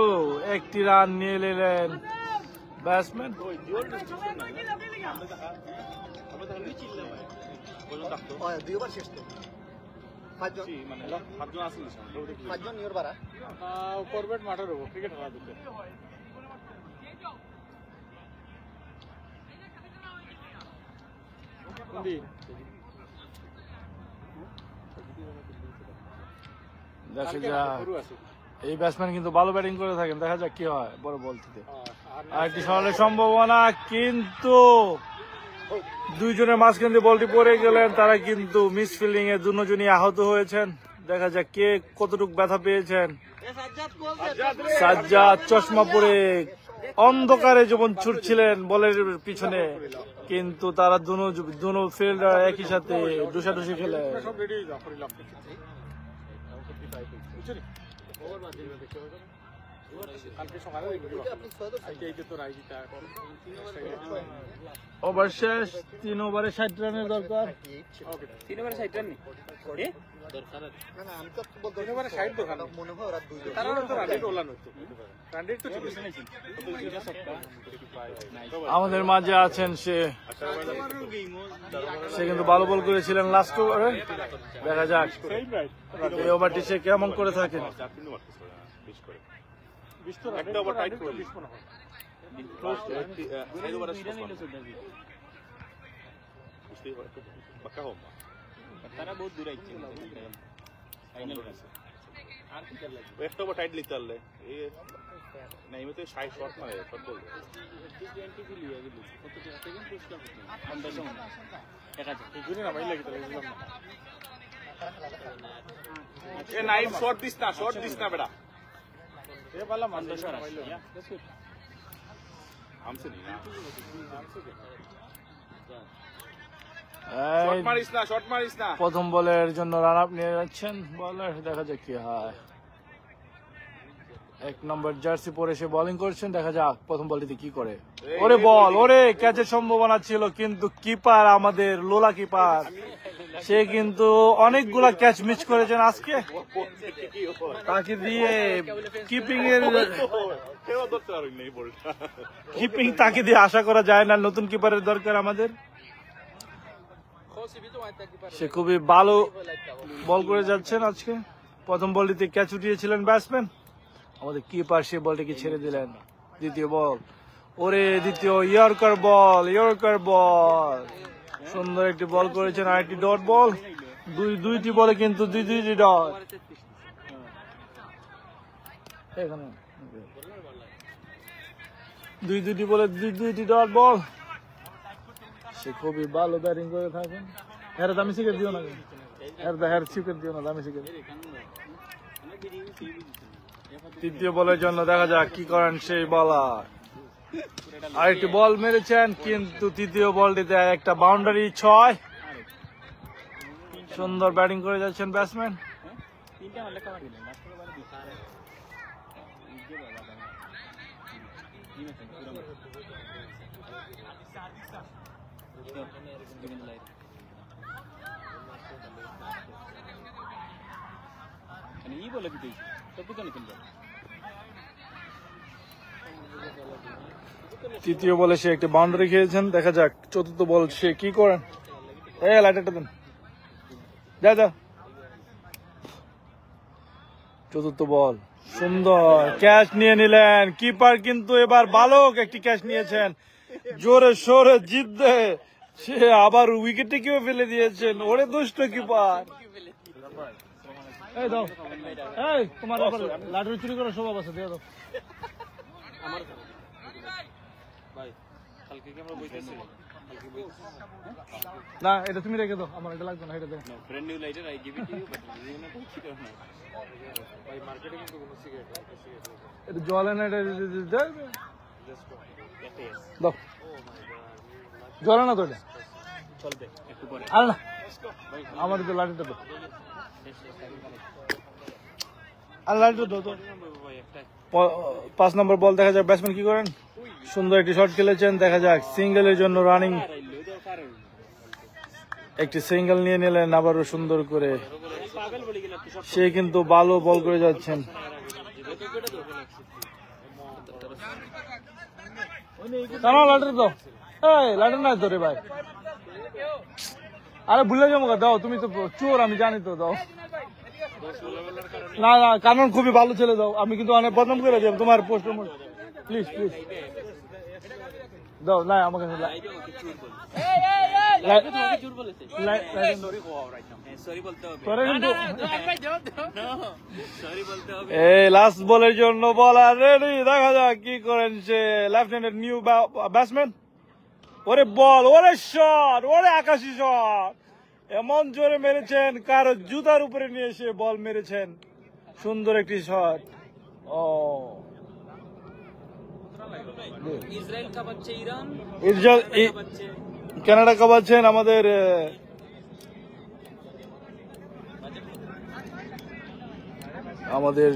একটি রান নিয়ে নিলেন ব্যাটসম্যান। দেখা যাক, এই ব্যাটসম্যান কিন্তু ভালো ব্যাটিং করে থাকেন। দেখা যাক কি হয় বড় বল থেকে। আরেকটি সরলের সম্ভাবনা, কিন্তু দুইজনের মাঝখান দিয়ে বলটি পড়ে গেলেন। তারা কিন্তু মিস ফিল্ডিং এ দুজনই আহত হয়েছেন। দেখা যাক কে কতটুকু ব্যথা পেয়েছেন। সাজ্জাদ চশমা পরে অন্ধকারে যেমন ছুটছিলেন বলের পিছনে, কিন্তু তারা দুনো ফিল্ডার একই সাথে ডুসাডুসি খেলে। ওভার শেষ, 3 ওভারে 60 রানের দরকার। 3 ওভারে 60 রান আমাদের মাঝে আছেন সে কিন্তু ভালো বল করেছিলেন লাস্ট ওভারে। দেখা যাক এই ওভারটি সে কেমন করে থাকে। তারা বহুত দূর আইছে একটা ওভার টাইট লিতে পারলে না এমনি তো 60 শট মারে shot ball Naim shot this না বেটা আমছে নি না শট মারিস না। প্রথম বলের জন্য রান আপ নিয়ে যাচ্ছেন বলার। দেখা যাক কি হয়। 1 নম্বর জার্সি পরে সে বোলিং করছেন। দেখা যাক প্রথম বলটিতে কি করে। ওরে বল, ওরে ক্যাচের সম্ভাবনা ছিল, কিন্তু কিপার আমাদের লোলা কিপার সে কিন্তু অনেকগুলা ক্যাচ মিস করেছেন আজকে। তাকে দিয়ে কিপিং তাকে দিয়ে আশা করা যায় না। নতুন কিপারের দরকার আমাদের। সে খুবই ভালো বল করে যাচ্ছেন আজকে। প্রথম বলটিতে ক্যাচ উঠিয়েছিলেন ব্যাটসম্যান, আমাদের কিপার সে বলটিকে ছেড়ে দিলেন। দ্বিতীয় বল, ওরে দ্বিতীয় ইয়র্কার বল, সুন্দর একটি বল করেছেন। আরেকটি ডট বল, দুইটি বলে কিন্তু দুইটি ডট। দুইটি বলে দুইটি ডট বল। সে খুবই ভালো ব্যাটিং করে থাকেন। হ্যাঁ দামি শিখে দিও না, হ্যাঁ শিখে দিও না, দামি শিখে। তৃতীয় বলের জন্য দেখা যাক কি করেন সেই বলার। আরেকটি বল মেরেছেন, কিন্তু তৃতীয় বলটিতে একটা বাউন্ডারি 6। সুন্দর ব্যাটিং করে যাচ্ছেন ব্যাটসম্যান। তৃতীয় বলে সে একটি বাউন্ডারি খেয়েছেন। দেখা যাক চতুর্থ বল সে কি করেন। লাইটারটা দেন, যা। চতুর্থ বল সুন্দর ক্যাচ নিয়ে নিলেন কিপার, কিন্তু এবার ভালো একটি ক্যাচ নিয়েছেন। জোরে সোরে জিততে সে আবার উইকেটে কেউ ফেলে দিয়েছেন। ওরে দুষ্ট কিপার। দাও, তোমার লাটুরি চুরি করার স্বভাব আছে, দিয়ে দাও। না এটা তুমি রেখে দাও, আমার এটা লাগবে না, এটা দেখ। এটা জল এনে দাও, জল না তো এটা আর না, আমার তো লাঠিটা দাও, আর লাঠিটা দাও তো। 5 নম্বর বল, দেখা যাক ব্যাটসম্যান কি করেন। সুন্দর একটি শট খেলেছেন। দেখা যাক সিঙ্গেলের জন্য রানিং, একটি সিঙ্গেল নিয়ে নিলেন আবারও সুন্দর করে। সে কিন্তু ভালো বল করে যাচ্ছেন। লাটের দাও, লাটের নাই তো রে ভাই। আরে ভুলে যাবো, দাও তুমি তো চোর, আমি জানি তো, দাও। না না, কারণ খুবই ভালো ছেলে, দাও। আমি কিন্তু অনেক বদনাম করে দিলাম তোমার পোস্ট, প্লিজ প্লিজ দাও। না আমাকে লাস্ট বলের জন্য বলার রেডি। দেখা যাক কি করেন সে লেফট হ্যান্ডের নিউ ব্যাটসম্যান। ওরে বল, ওরে শট, ওরে আকাশি শট। এমন জোরে মেরেছেন, কারো জুতার উপরে নিয়ে এসে বল মেরেছেন। সুন্দর একটি শট। ও ইসরায়েল কাবাচ্ছে ইরান, কানাডা কাবাচ্ছেন আমাদের আমাদের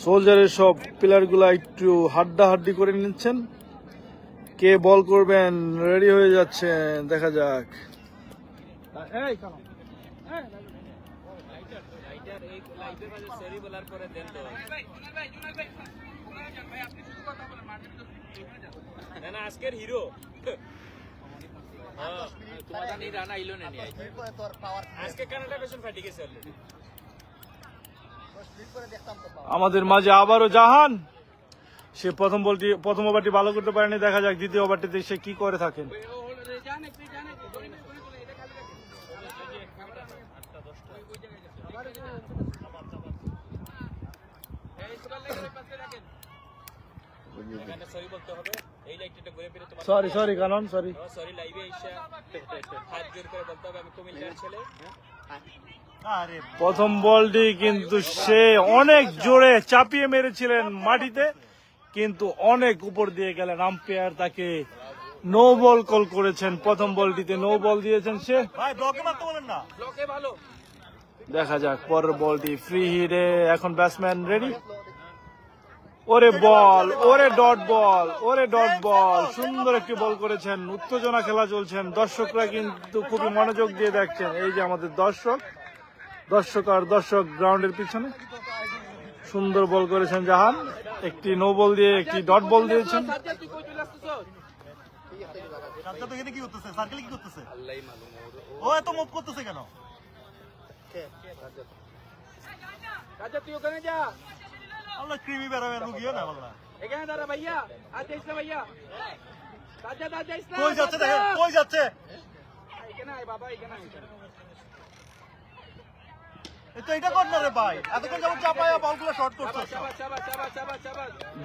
সোলজারের সব প্লেয়ার গুলা একটু হাড্ডাহাড্ডি করে নিচ্ছেন। কে বল করবেন রেডি হয়ে যাচ্ছেন, দেখা যাক। আজকের হিরো আজকে কানাডা পেছন ফাটি গেছে অলরেডি। আমাদের মাঝে আবারও জাহান, সে প্রথম ওভারটি ভালো করতে পারেনি। দেখা যাক দ্বিতীয় ওভারটিতে সে কি করে থাকেন। সরি কানন, সরি লাইভে এসে হাত জোর করে বলতে হবে আমি কুমিল্লার ছেলে। প্রথম বলটি কিন্তু সে অনেক জোরে চাপিয়ে মেরেছিলেন মাটিতে, কিন্তু অনেক উপর দিয়ে গেলেন। আম্পায়ার তাকে নো বল কল করেছেন। প্রথম বলটিতে নো বল দিয়েছেন সে। দেখা যাক পরের বলটি ফ্রি হিটে। এখন ব্যাটসম্যান রেডি। ওরে বল, ওরে ডট বল, ওরে ডট বল। সুন্দর একটি বল করেছেন। উত্তেজনা খেলা চলছেন, দর্শকরা কিন্তু খুবই মনোযোগ দিয়ে দেখছেন। এই যে আমাদের দর্শক আর দর্শক গ্রাউন্ডের পিছনে। সুন্দর বল করেছেন জাহান। একটি নো বল দিয়ে একটি ডট বল দিয়েছেন।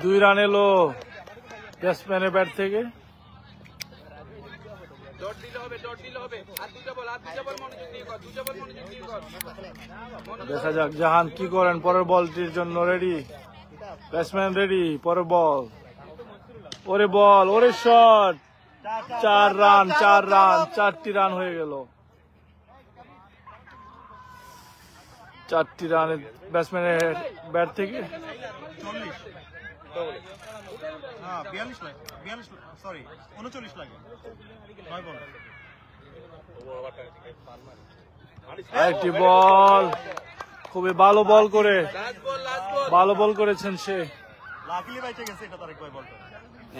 দুই রান এলো ব্যাটসম্যানের ব্যাট থেকে। দেখা যাক জাহান কি করেন। পরের বলটির জন্য রেডি, ব্যাটসম্যান রেডি। পরের বল, ওরে বল, ওরে শট। 4 রান, 4টি রান হয়ে গেল। 4টি রান ব্যাটসম্যানের ব্যাট থেকে। 39 লাগে। একটি বল, খুবই ভালো বল করে ভালো বল করেছেন সে। লাকিলি বাইচে গেছে এটা তারেক ভাই বলতো।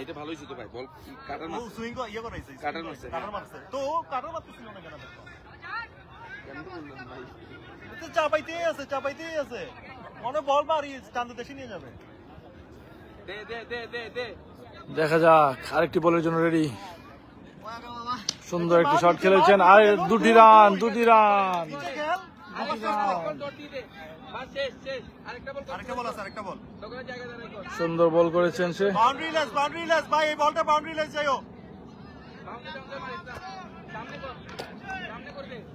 এটা ভালোই ছিল ভাই, বল কাটার মারছে, সুইং ইয়ে করাইছে, কাটার মারছে তো কাটার মারতেছিল না কেন? তো চাপাইতেই আছে মনে বল মারি টানতে দেশে নিয়ে যাবে। দে দেখা যাক আরেকটি বলের জন্য রেডি। সুন্দর একটি শট খেলেছেন। আর 2টি রান। সুন্দর বল করেছেন সে। বাউন্ডারিলেস ভাই, এই বলটা বাউন্ডারিলেস যাইও।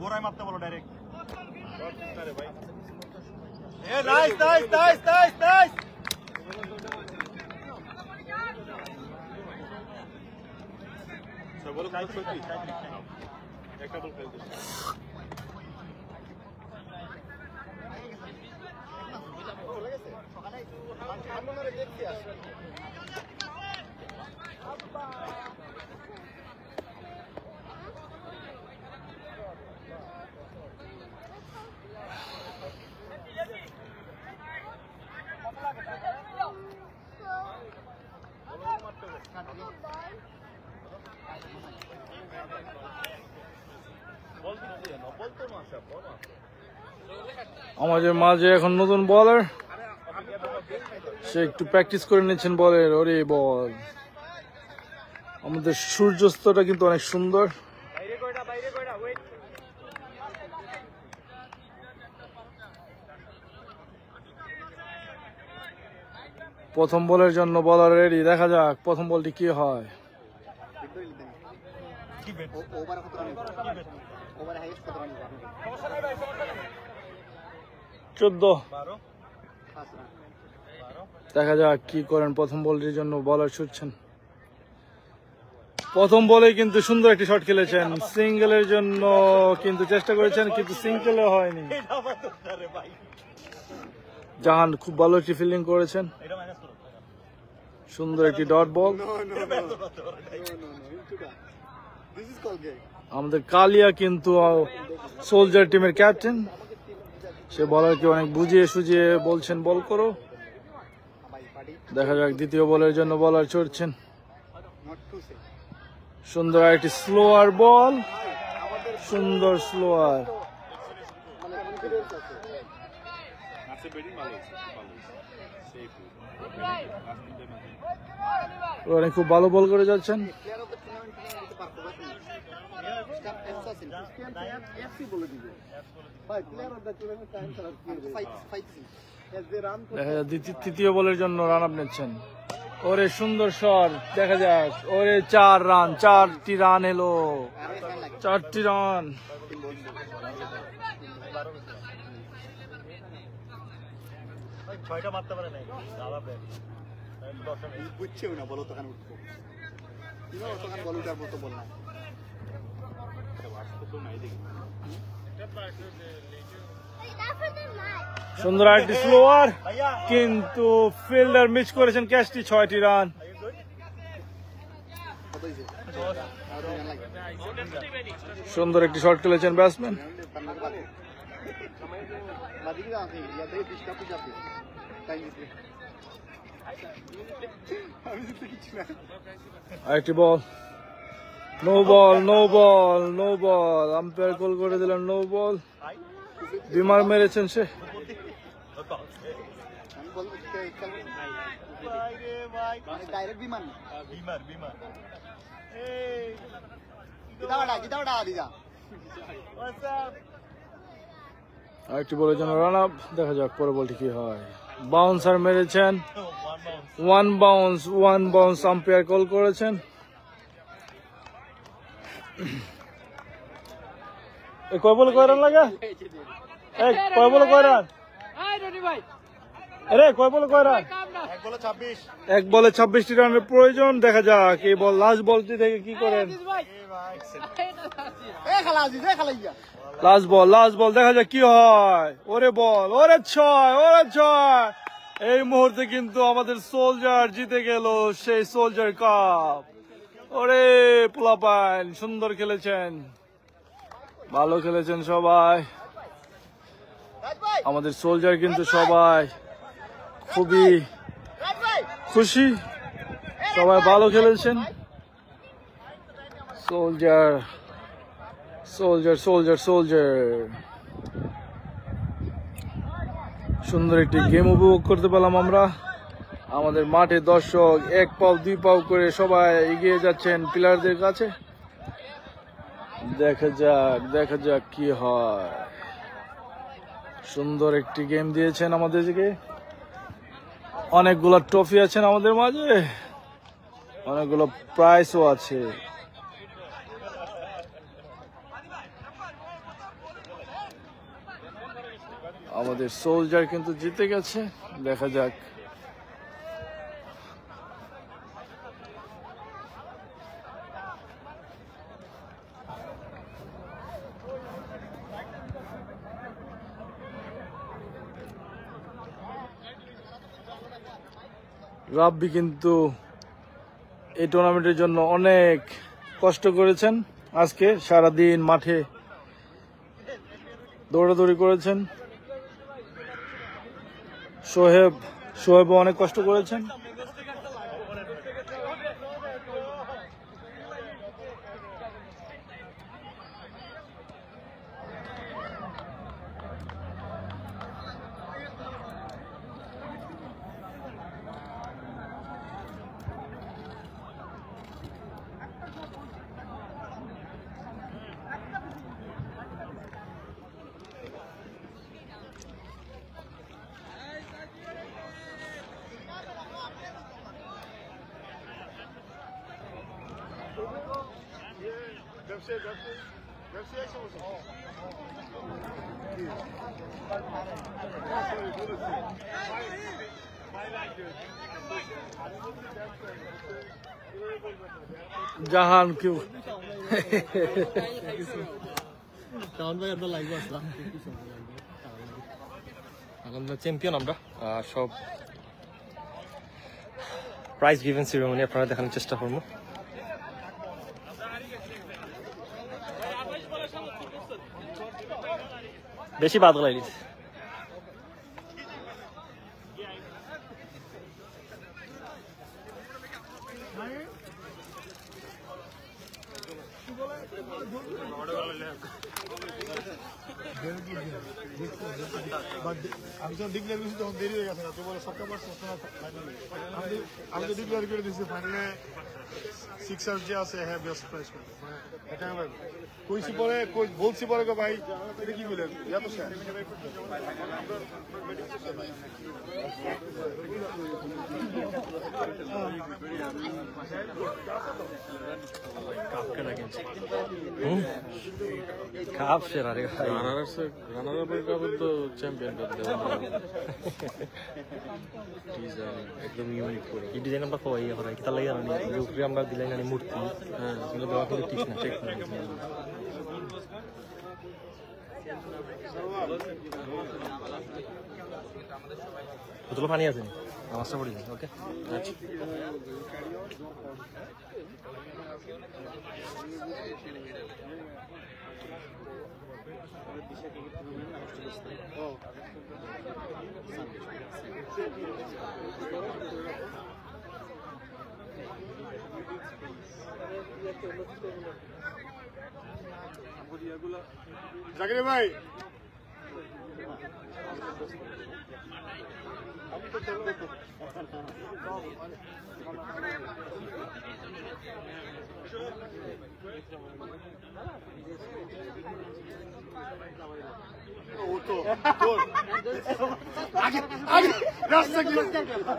গোড়ায় মারতে বলো ডাইরেক্ট। নাইস। একটা বল খেলতে আমাদের মাঝে এখন নতুন বলার, সে একটু প্র্যাকটিস করে নিচ্ছেন বলের। ওরে বল, আমাদের সূর্যাস্তটা কিন্তু অনেক সুন্দর। প্রথম বলের জন্য বলার রেডি। দেখা যাক প্রথম বলটি কি হয়। ওভারে হাইয়েস্ট কত রান করবেন? 14। First run. দেখা যাক কি করেন। প্রথম বলের জন্য বলার ছুটছেন। প্রথম বলে কিন্তু সুন্দর একটি শট খেলেছেন, সিঙ্গেলের জন্য কিন্তু চেষ্টা করেছেন, কিন্তু সিঙ্গেলে হয়নি। জাহান খুব ভালো একটি ফিল্ডিং করেছেন, সুন্দর একটি ডট বল। আমাদের কালিয়া কিন্তু সোলজার টিমের ক্যাপ্টেন, সে বলারকে অনেক বুঝিয়ে সুঝিয়ে বলছেন বল করো। দেখা যাক দ্বিতীয় বলের জন্য বলার ছড়ছেন, সুন্দর একটি স্লোয়ার বল, সুন্দর স্লোয়ার। অনেক খুব ভালো বল করে যাচ্ছেন। দেখা যাক তৃতীয় বলের জন্য রান আপ নিচ্ছেন। ওরে সুন্দর শট, দেখা যাক। ওরে 4 রান, 4টি রান এলো, 4টি রান। বুঝছেও না বলো তখন উঠবো, তখন বল উঠার মতো বল না। সুন্দর একটি স্লোয়ার, কিন্তু ফিল্ডার মিস করেছেন ক্যাচটি। 6টি রান। সুন্দর একটি শট খেলেছেন ব্যাটসম্যান। আরেকটি ball, no ball, no ball, no ball. Umpire call করে দিলেন নো বল। বিমার মেরেছেন সে। আরেকটি বলের জন্য রান আপ। দেখা যাক পরে বলটি কি হয়। বাউন্সার মেরেছেন, 1 বাউন্স, 1 বাউন্স আম্পায়ার কল করেছেন। কয় বলে কয় রান লাগে? কয় বলে কয় রান? আরে কয় বলে কয় রান? 1 বলে 26টি রানের প্রয়োজন। দেখা যাক এই বল, লাস্ট বলটি থেকে কি করেন। লাস্ট বল, লাস্ট বল, দেখা যাক কি হয়। ওরে বল, ওরে 6, ওরে 6। এই মুহূর্তে কিন্তু আমাদের সোলজার জিতে গেল সেই সোলজার কাপ। ওরে পোলাপান, সুন্দর খেলেছেন, ভালো খেলেছেন সবাই। আমাদের সোলজার কিন্তু সবাই খুবই খুশি, সবাই ভালো খেলেছেন। Soldier, soldier, soldier, soldier. সুন্দর একটি গেম উপভোগ করতে পেলাম আমরা। আমাদের মাঠে দর্শক 1 পাও 2 পাও করে সবাই এগিয়ে যাচ্ছেন প্লেয়ারদের কাছে। দেখা যাক, দেখা যাক কি হয়। সুন্দর একটি গেম দিয়েছেন আমাদেরকে। অনেকগুলো ট্রফি আছেন আমাদের মাঝে, অনেকগুলো প্রাইজও আছে। আমাদের সোলজার কিন্তু জিতে গেছে। দেখা যাক। রাব্বি কিন্তু এই টুর্নামেন্টের জন্য অনেক কষ্ট করেছেন। আজকে সারাদিন মাঠে দৌড়াদৌড়ি করেছেন। সোহেবও অনেক কষ্ট করেছেন। জাহান কেউ এখন চ্যাম্পিয়ন আমরা সব প্রাইজ গিভেন সেরিমনি আপনারা দেখানোর চেষ্টা করবো। বেশি বাদ গলাই দিচ্ছে। আমি যখন ডিক্লেয়ার করছি তখন দেরি হয়ে গেছে না, তো বলে সবটা পারছে আমি তো ডিক্লেয়ার করে দিচ্ছি ফাইনালে সিক্সার যে আছে হ্যাঁ বেস্ট প্রাইস করবে এটা আমার কইছি পরে বলছি পরে গো ভাই এটা কি বলেন এত স্যার কাপ সেরা রে রানার কাপ তো চ্যাম্পিয়ন কাপ দেওয়া একদম ইউনিক করে এই ডিজাইন আমরা কই ইয়ে করাই কিতা লাগে জানি যে উপরে আমরা দিলাই না মূর্তি হ্যাঁ এগুলো দেওয়া কিন্তু ঠিক না ঠিক না বোতলে পানি আছে নামাজটা পড়ি ওকে আচ্ছা জাকির ভাই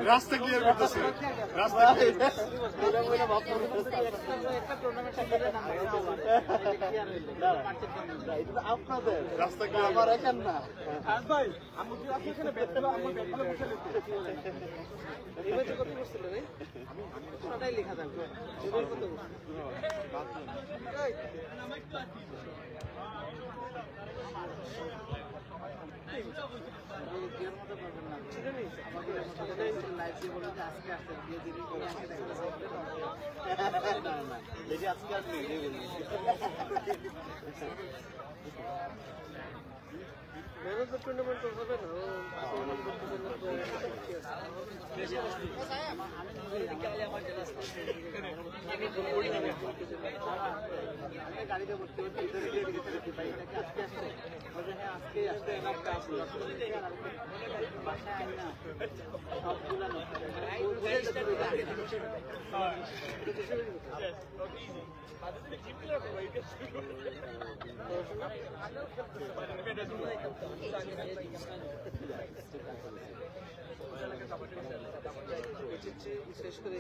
রাস্তা ক্লিয়ার করতেছে রাস্তা রাস্তা ক্লিয়ার এখন না ভাই আমি কি আপনি এখানে বেড পেলাম আমার বেড পেলাম বসে লিখতে এবারে কত করছিল রে আমি সদাই লেখা থাকবে এবারে কত টুর্নামেন্ট হবে না গাড়িতে করতে আজকে আসতে বাসায় না সবগুলা শেষ করে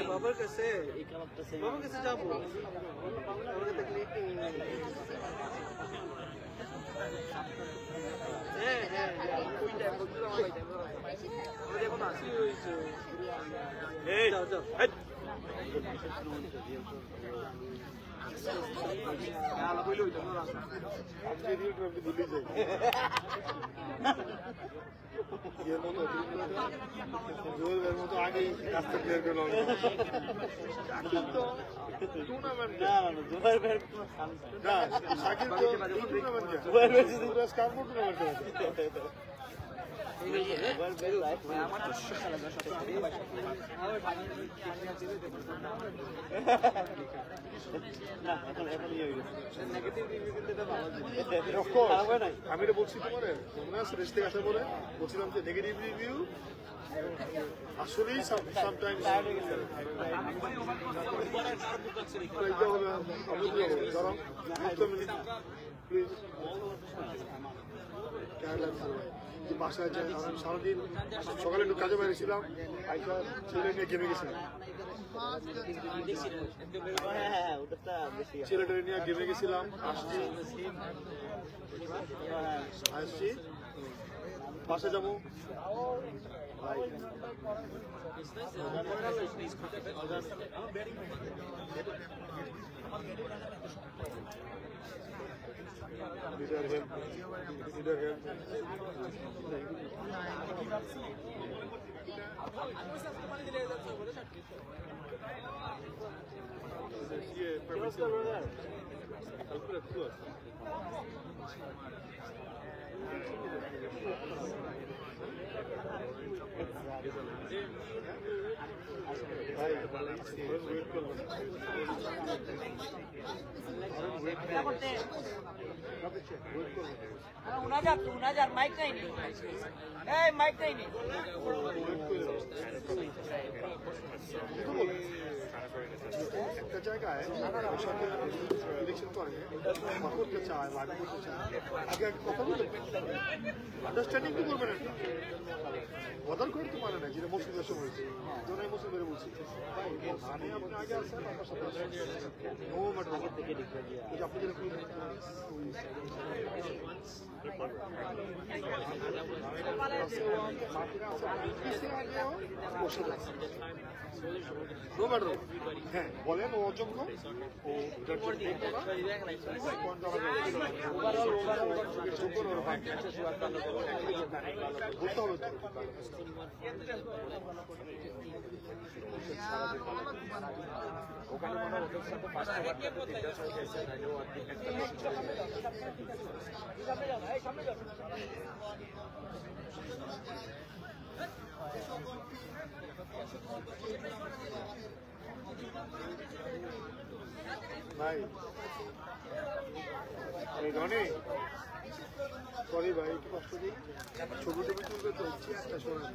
বাবার কাছে যাবো হ্যাঁ হ্যাঁ এখন আসি হয়েছে যাও যাও মতো আগে রাস্তা ক্লিয়ার করলাম টুর্নামেন্ট আমি এটা বলছি তোমার মনে আছে রেস থেকে আসার পরে বলছিলাম যে নেগেটিভ রিভিউ আসলেই সামটাইমস প্লিজ বাসায় যাই সারাদিন সকালে একটু কাজে বেরিয়েছিলাম ছেলে নিয়ে গেমে গেছিলাম ছেলেটা নিয়ে গেমে গেছিলাম আসছি বাসে যাবো মাইক নাই এই মাইক নাই একটা জায়গায় ইলেকশন করে করতে চায় লাইভ করতে চায় আগে আগে কথা বলতে আন্ডারস্ট্যান্ডিং তো করবেন একটা বদল করতে পারে না যেটা মুসলিমের সময় হয়েছে জোনাই মুসলিমের বলছি আমি আপনি আগে আসছেন আপনার সাথে নো ম্যাটার আপনাদের নো ম্যাটার হ্যাঁ বলেন ও অযোগ্য ও বলতে হবে ওখানে মনে ওদের সাথে ভাই রনি সরি ভাই একটু কষ্ট দিই ছবি টবি তুলবে তো ইচ্ছে একটা শোনা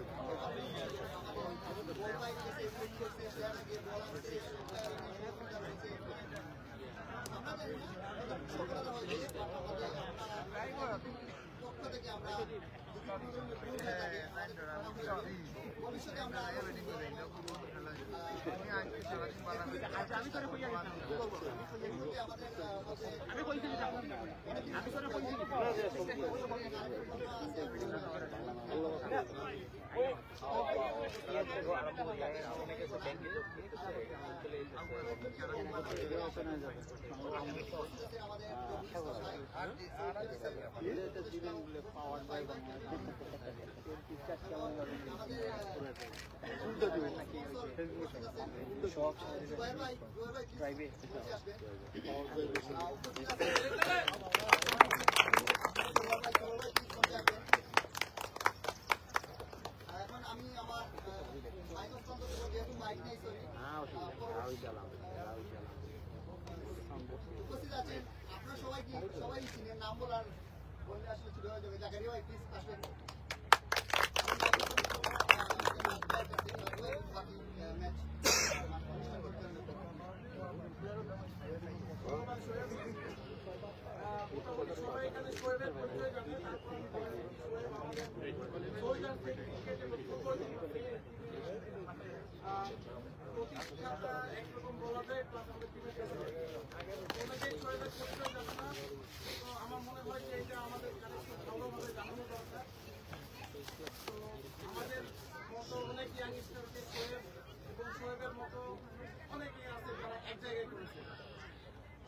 উপস্থিত আছেন আপনারা সবাই চিনেন নাম বলার বললে আসলে ছিল জাকারিয়া ভাই প্লিজ আসবেন একরকম বলা যায় প্লাস আমাদের টিমের কাছে অনেকেই শোয়েবের পরিচয় জানে না তো আমার মনে হয় যে এটা আমাদের কানেকশন ভালোভাবে জানানো দরকার তো আমাদের মতো অনেক ইয়াংস্টারকে শোয়েব এবং শোয়েবের মতো অনেকেই আছে যারা এক জায়গায় করেছে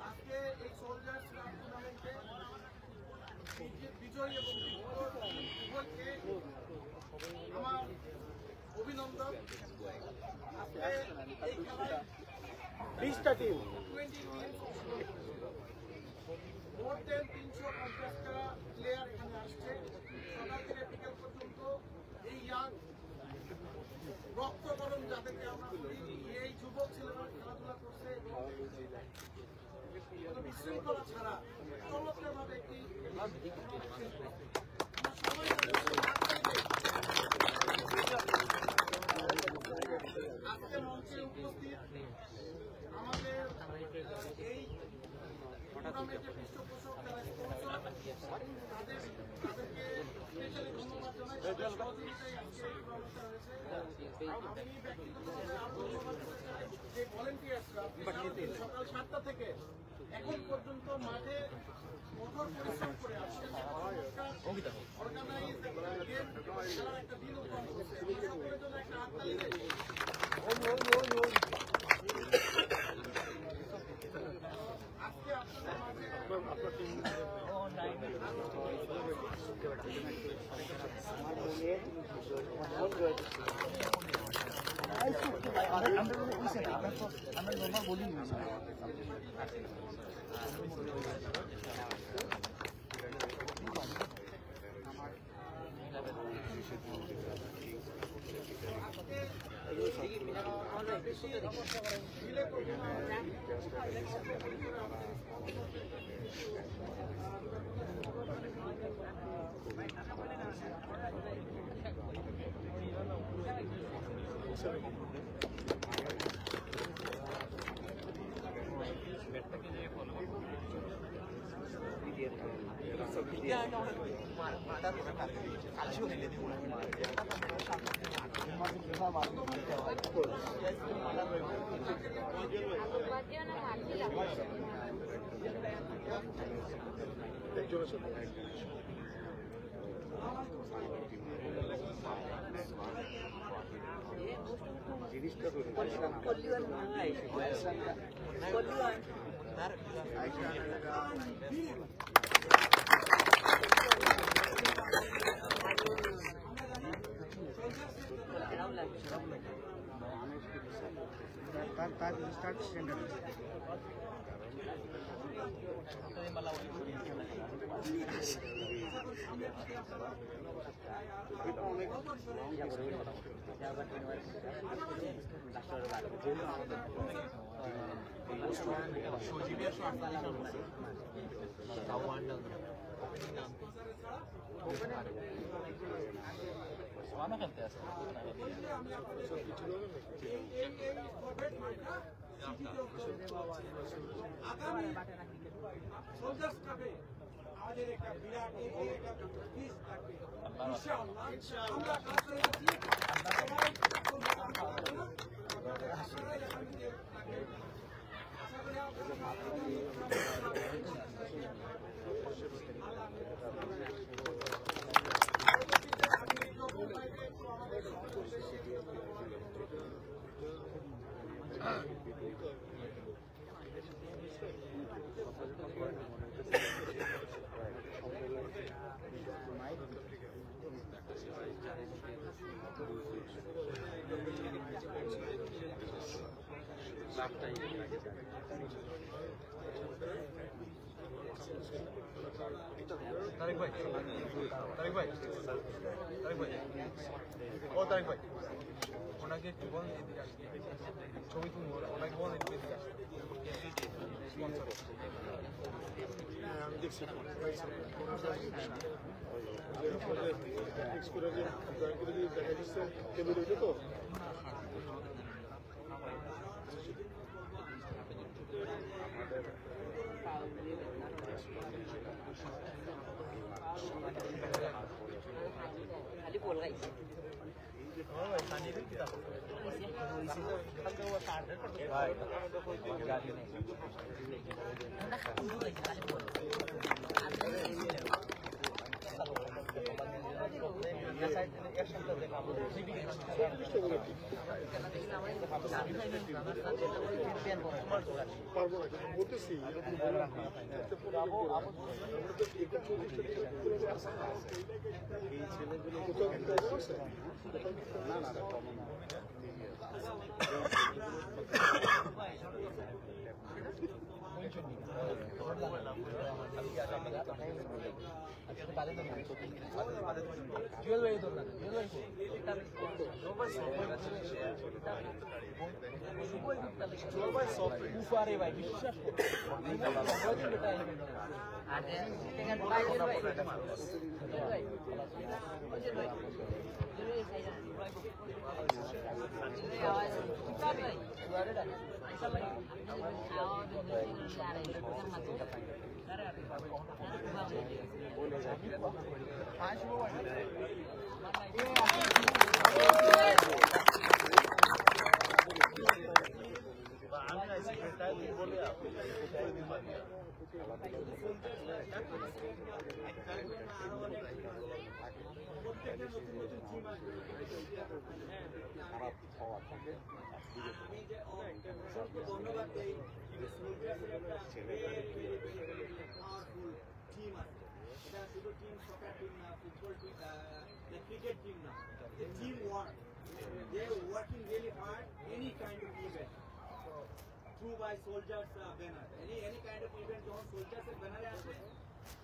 আজকে এই সোলজার্স কাপ টুর্নামেন্টে বিজয় এবং উভয়কে আমার অভিনন্দন আজকে এই খেলায় 20টা টিম 20 টিমস মোর দেন 350টা প্লেয়ার এখানে আসছে সকাল থেকে বিকেল পর্যন্ত ইয়াং রক্ত গরম যাদেরকে আমরা বলি, এই যুবক ছেলেরা খেলাধুলা করছে এবং কোনো বিশৃঙ্খলা ছাড়া চমৎকারভাবে একটি আজকে মঞ্চে উপস্থিত আমাদের এই টুর্নামেন্টের পৃষ্ঠপোষক যারা স্পন্সর, তাদেরকে স্পেশালি ধন্যবাদ জানাই। তাদের সহযোগিতায় আজকে এই প্রোগ্রামটা হয়েছে। আমি ব্যক্তিগতভাবে আরো ধন্যবাদ দিতে চাই যে ভলেন্টিয়ার্সরা সকাল 7টা থেকে এখন পর্যন্ত মাঠে কঠোর পরিশ্রম করে আজকে অর্গানাইজ গেম খেলার একটা দিন উপহার করছে। সকলের জন্য একটা হাততালি দেয়। আজকে আপনাদের আগামী সোলজার্স কাপে আমাদের একটা বিরাট একটা পিস থাকবে ইনশাআল্লাহ। আমরা কাজ করে যাচ্ছি, সবাই তারেক ভাই, তারেক ভাই, তারেক ভাই, ও তারেক ভাই, ওনাকে একটু বলেন এদিকে আসতে। ছবি তুলবো, ওনাকে বলেন একটু এদিকে আসতে। আমি দেখছি দেখা যাচ্ছে টেবিল হইলো তো খালি বল গাইস পারবো না, বলতেছি জুয়েল ভাই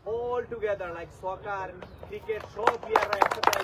all together like soccer, cricket, সব প্লেয়াররা একসাথে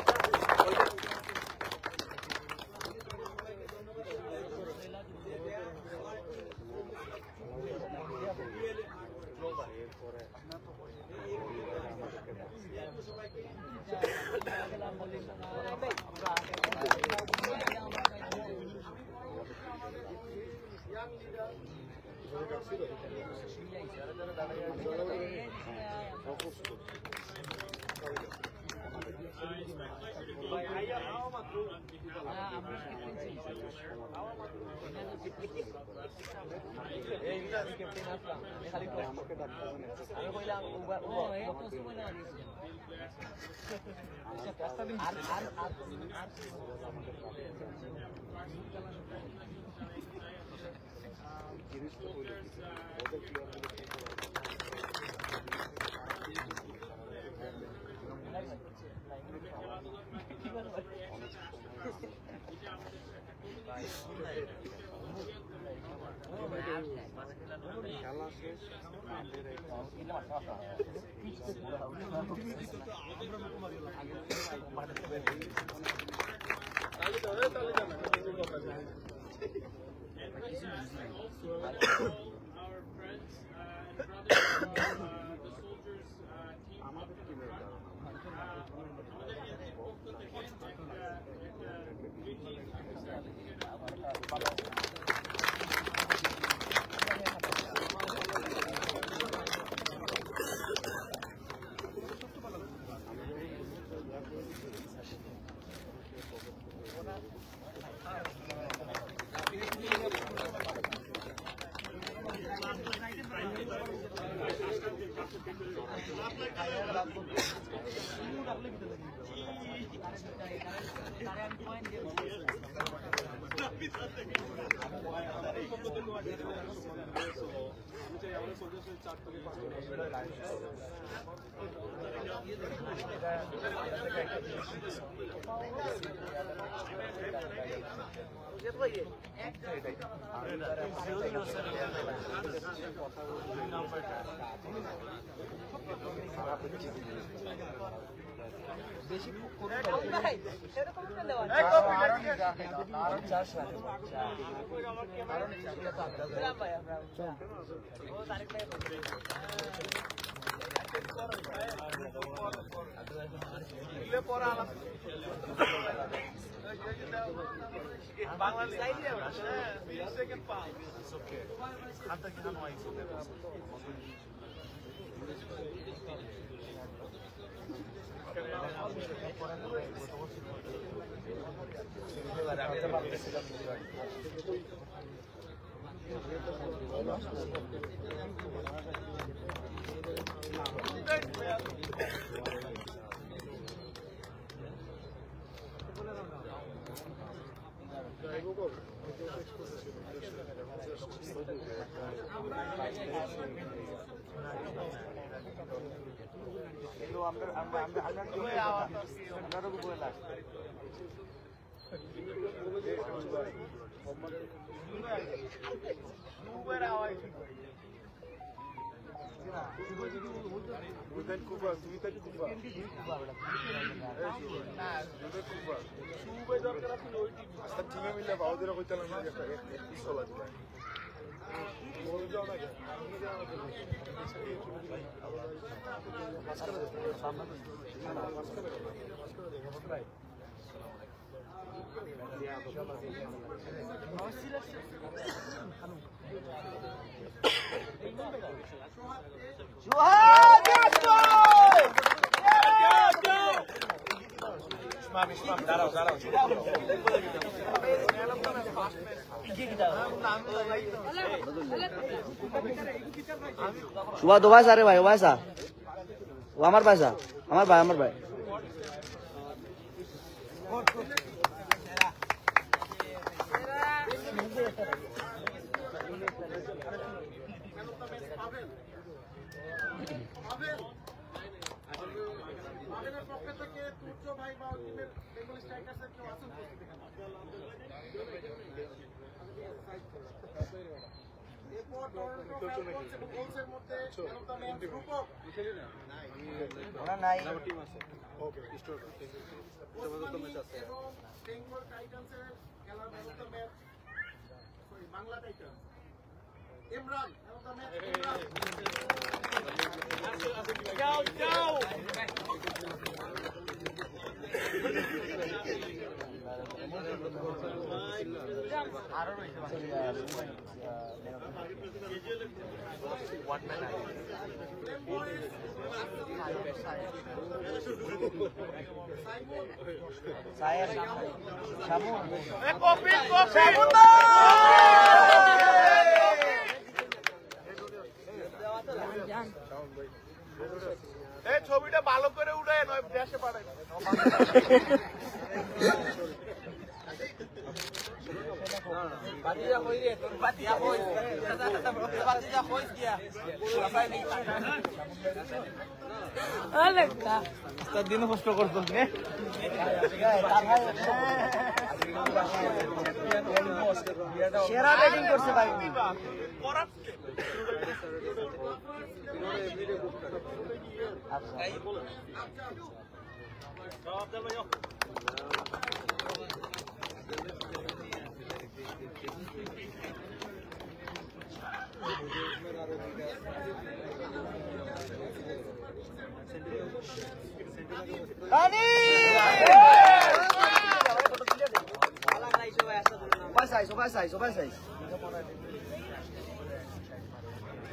শুভা দো পয়সা রে ভাই, ও পয়সা, ও আমার পয়সা, আমার ভাই, আমার ভাই। ছবিটা ভালো করে উঠে নয় দেশে পাঠাই দিনও কষ্ট করতো সেরা ব্যাটিং করছে ভাই।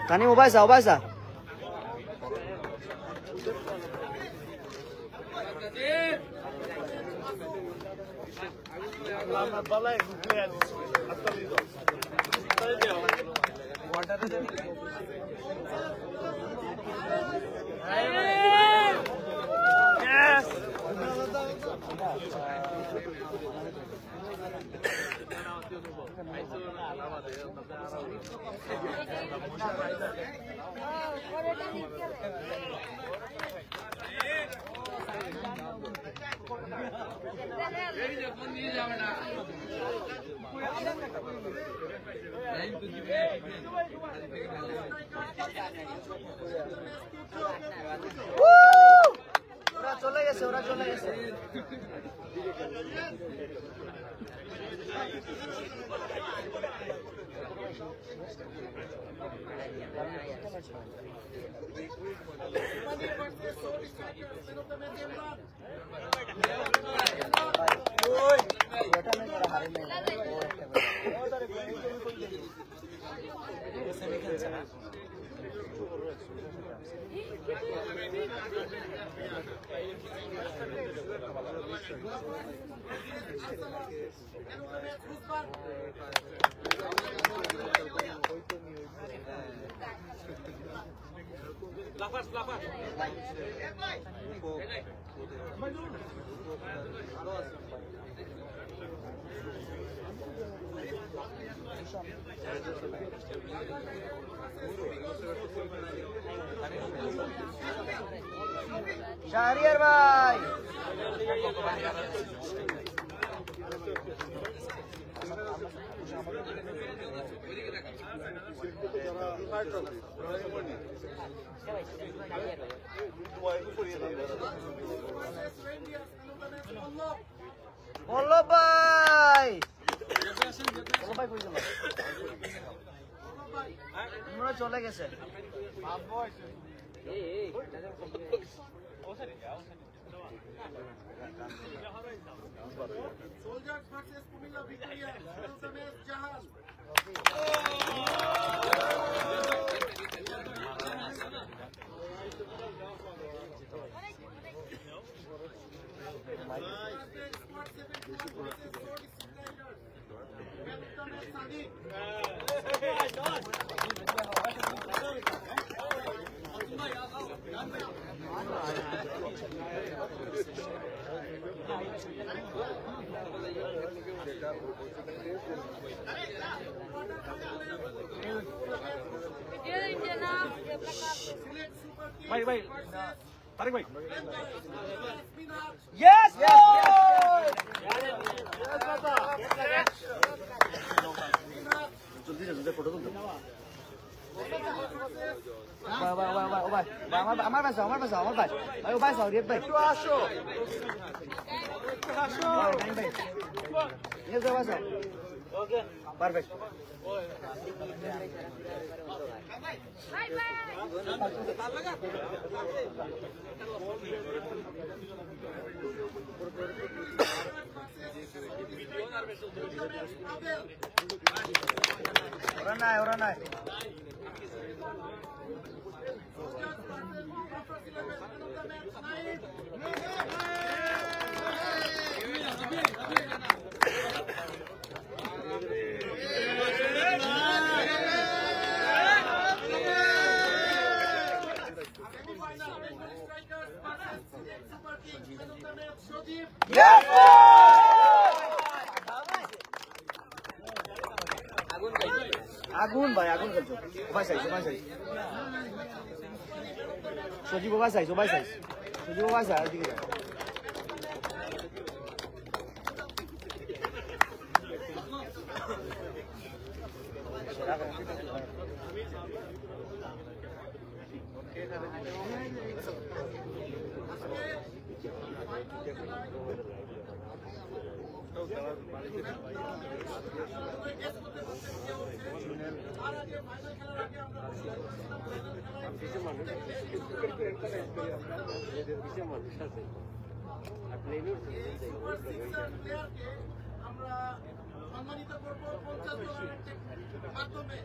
Kani mau basah, basah. Yes. ওরা চলে গেছে, ওরা চলে গেছে। শাহরিয়ার ভাই পল্লব ভাই আমরা চলে গেছে ভাই তারেক ভাই Yes, আমার ভাই ও ভাই সরি ভাই একটু আসো ওকে পারফেক্ট ওরা নাই আগুন ভাই আগুন খেলছো ভাই সাইজ সজীব ভাই সাইজ সজীব ভাই সাইজ দিকে যাও আমরা সম্মানিত করব 50 জনের মাধ্যমে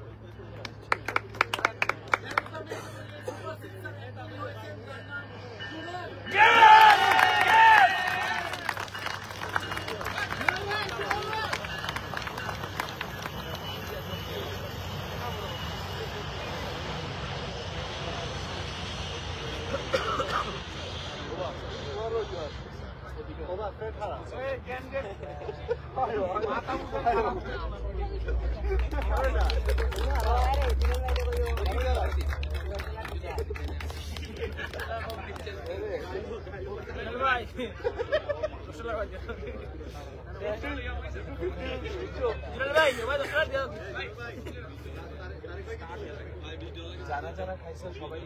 যারা যারা খাইছে সবাই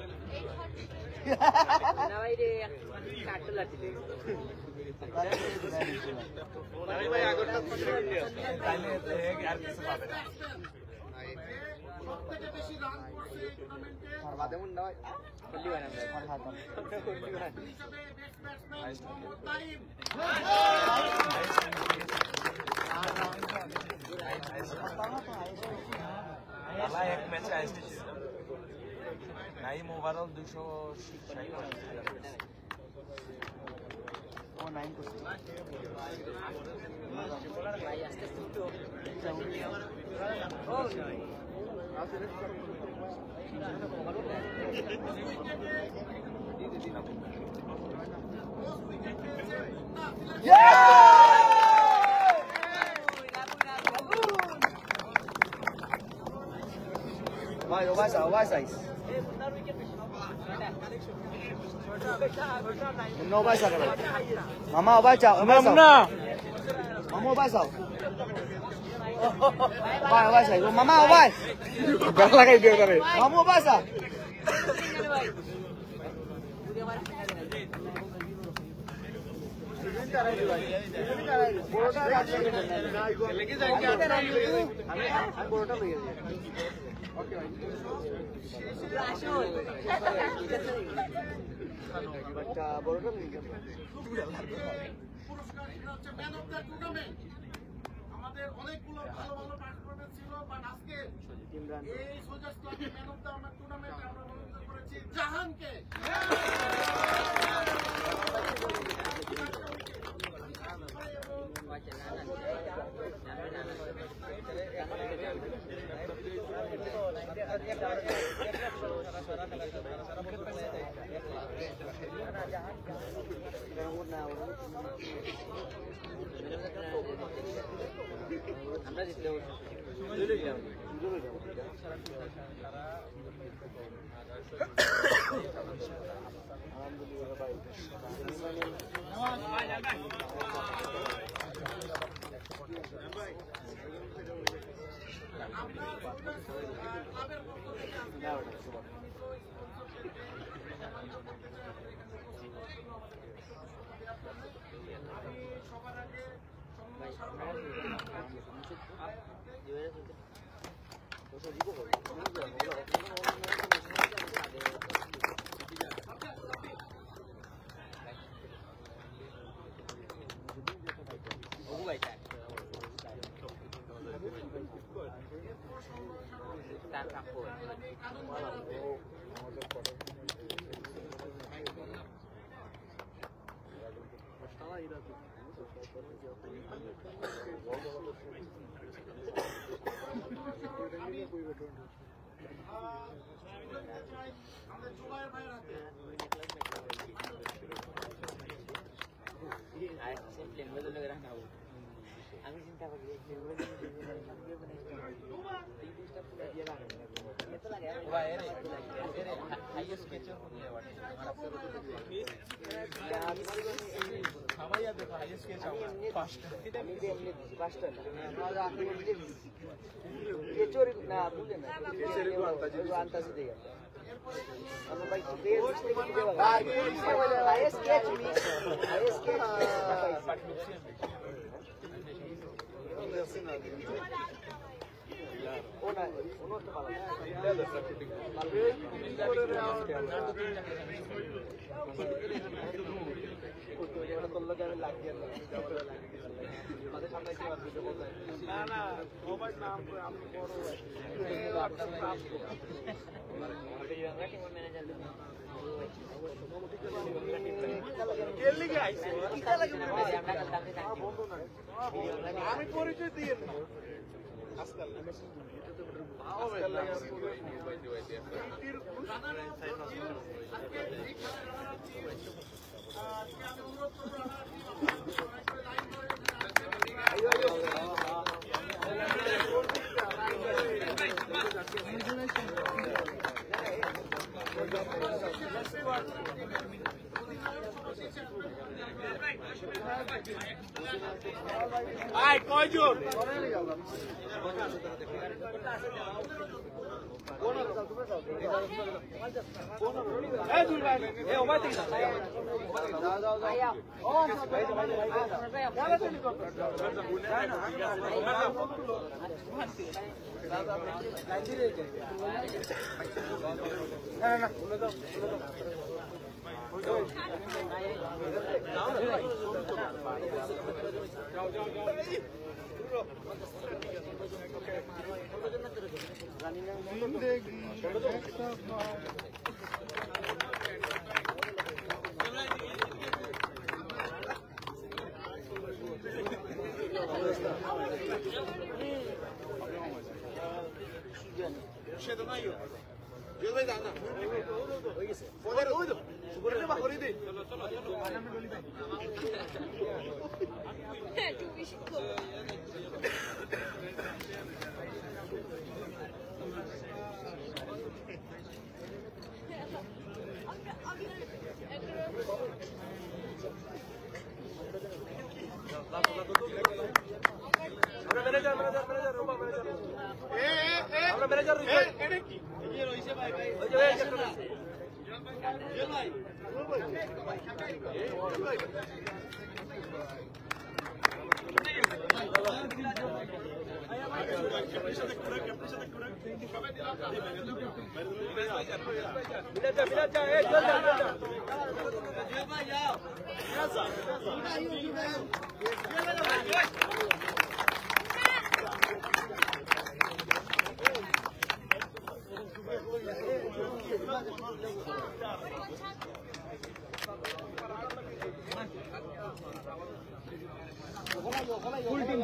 না ভাই রে কাটতে লাগছে ভাই আগরটা তাইলে আর কিছু পাবে না সবথেকে বেশি রান করছে এই টুর্নামেন্টে আর বাদেমুন না ভাই খেলি হয় না ভাই হাত হিসেবে বেস্ট ব্যাটসম্যান তাইম আলা এক ম্যাচে আইছে নাইম ওভারঅল 260 ও 9 করছে ভাই আস্তে আস্তে ভাই ও ভাই size No vas a ganar. Mamá, va a chao. Mamá, va a chao. ভাই ভাই মামা ভাই গাল লাগাই দিও তারে মামু বাসা আমাদের অনেকগুলো ভালো ভালো পারফরম্যান্স ছিল বাট আজকে এই সোজাস ক্লাবে ম্যান অফ দ্য টুর্নামেন্ট আমরা মনোনীত করেছি জাহানকে। আমি চিন্তা করি আমি পরিচয় দিয়ে আয় কয়জন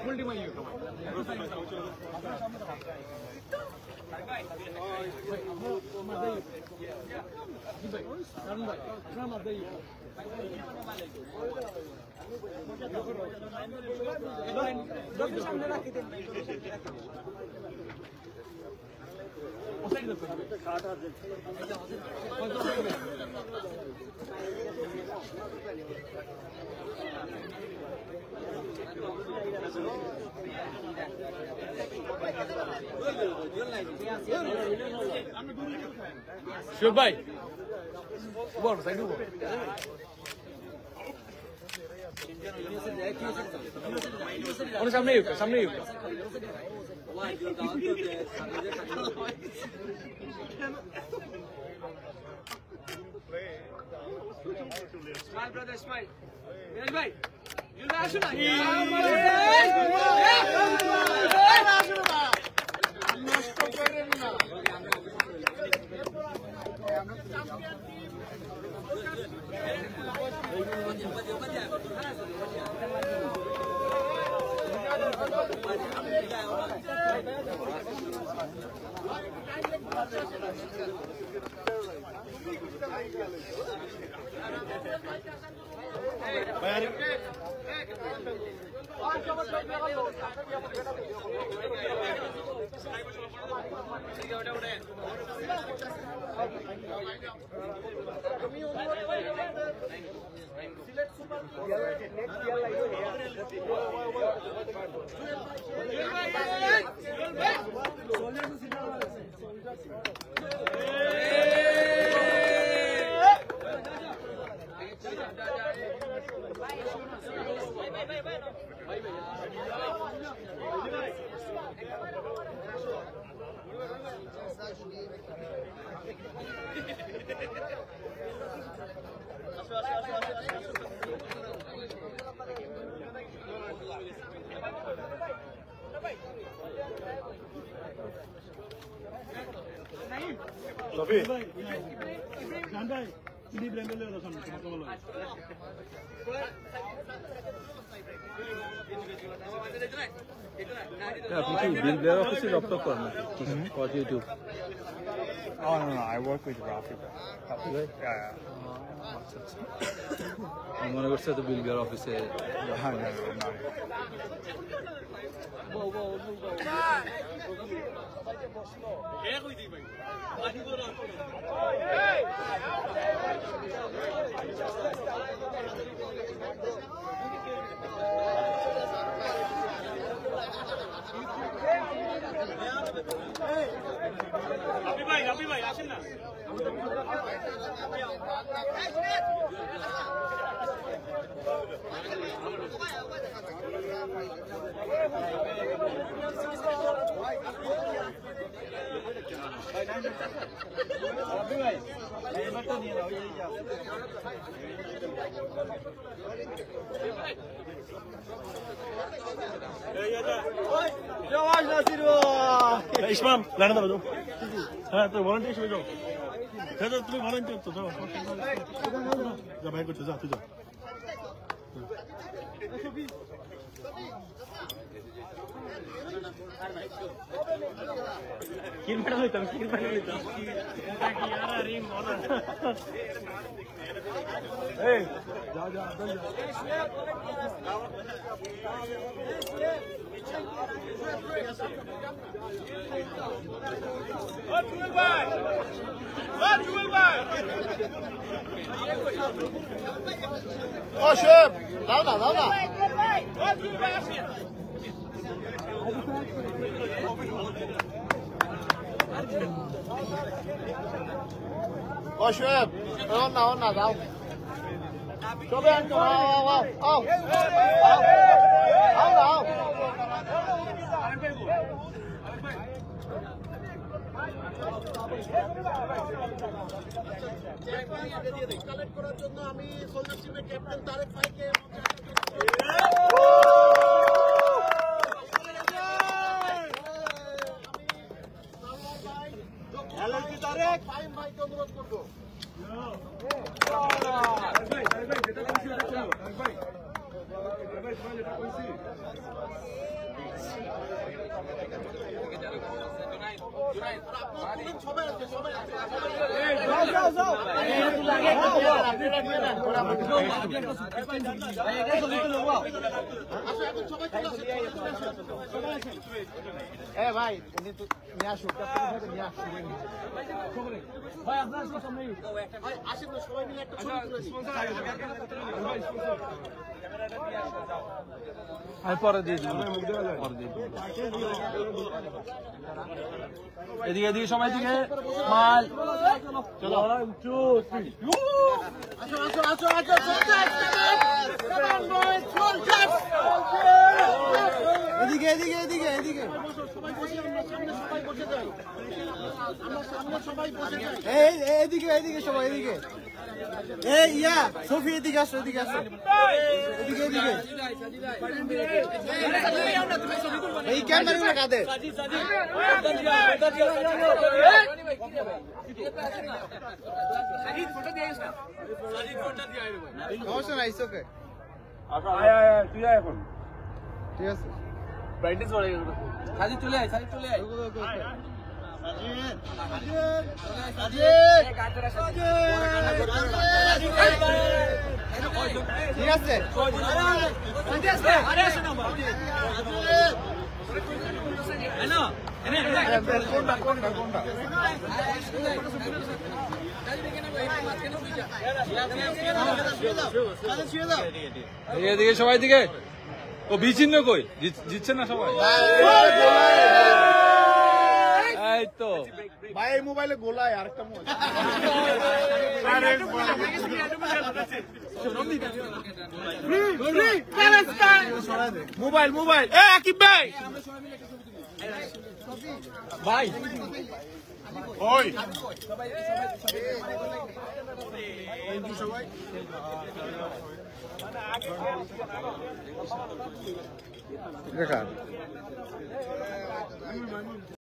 full team ayo Shoot bhai. Ball side go. Ono samne yuk, samne yuk. Smile brother, smile. Miraj bhai. Yul bhai asuna. নষ্ট করেন না Sofi. Jangan, ini brand le rasan, cuma lo. আপনি কি বিল বেয়ার অফিসে জব টপ করেন for YouTube? Oh no, I work with Rafi. আমি মনে করছি তো বিল বেয়ার অফিসে Happy bhai, আসেন না। Happy bhai, এবার তো নিয়ে নাও এই যাও। জওয়াজ নাসির ভাই ইসমাম লানা দাও হ্যাঁ তো ভলান্টিয়ার হিসেবে যাও হ্যাঁ তুমি ভলান্টিয়ার তো যাও যা ভাই করছো যা তুই যা কিরমেটা হইতাম কিরমেটা হইতাম এটা কি আর রিং বলা এই যা যা দই যা ও শেফ দাও না দাও না অশোক না যাও সবাই আনছো আও কালেক্ট করার জন্য আমি সোলজার টিমের ক্যাপ্টেন তারেক ভাইকে ফাহিম ভাইকে অনুরোধ করবো। সবাই আছে সবাই আছে ভাই নিয়ে আসুন নিয়ে আসুন আসেন না সবাই মিলে একটা ছবি তুলে দিই। আমি পরে দিয়ে দিব এদিকে এদিকে সবাই দিকে মাল চলো এদিকে এদিকে এদিকে এদিকে সবাই বসে আমরা সামনে সবাই বসে যাই আমরা সামনে সবাই বসে যাই এদিকে এদিকে সবাই এদিকে ইয়া সফি এদিকে আসো এদিকে আসো এদিকে এদিকে এই ক্যামেরা কাদের সমস্যা নাই ওকে তুই আয় এখন ঠিক আছে ব্রাইটনেস বাড়াই সাজি চলে আয় ঠিক আছে এদিকে সবাই দিকে ও বিচ্ছিন্ন কই জিতছে না সবাই এই তো ভাই এই মোবাইলে গোলায় আরেকটা মোবাইল মোবাইল এ আকিব ভাই ভাই ওই দেখা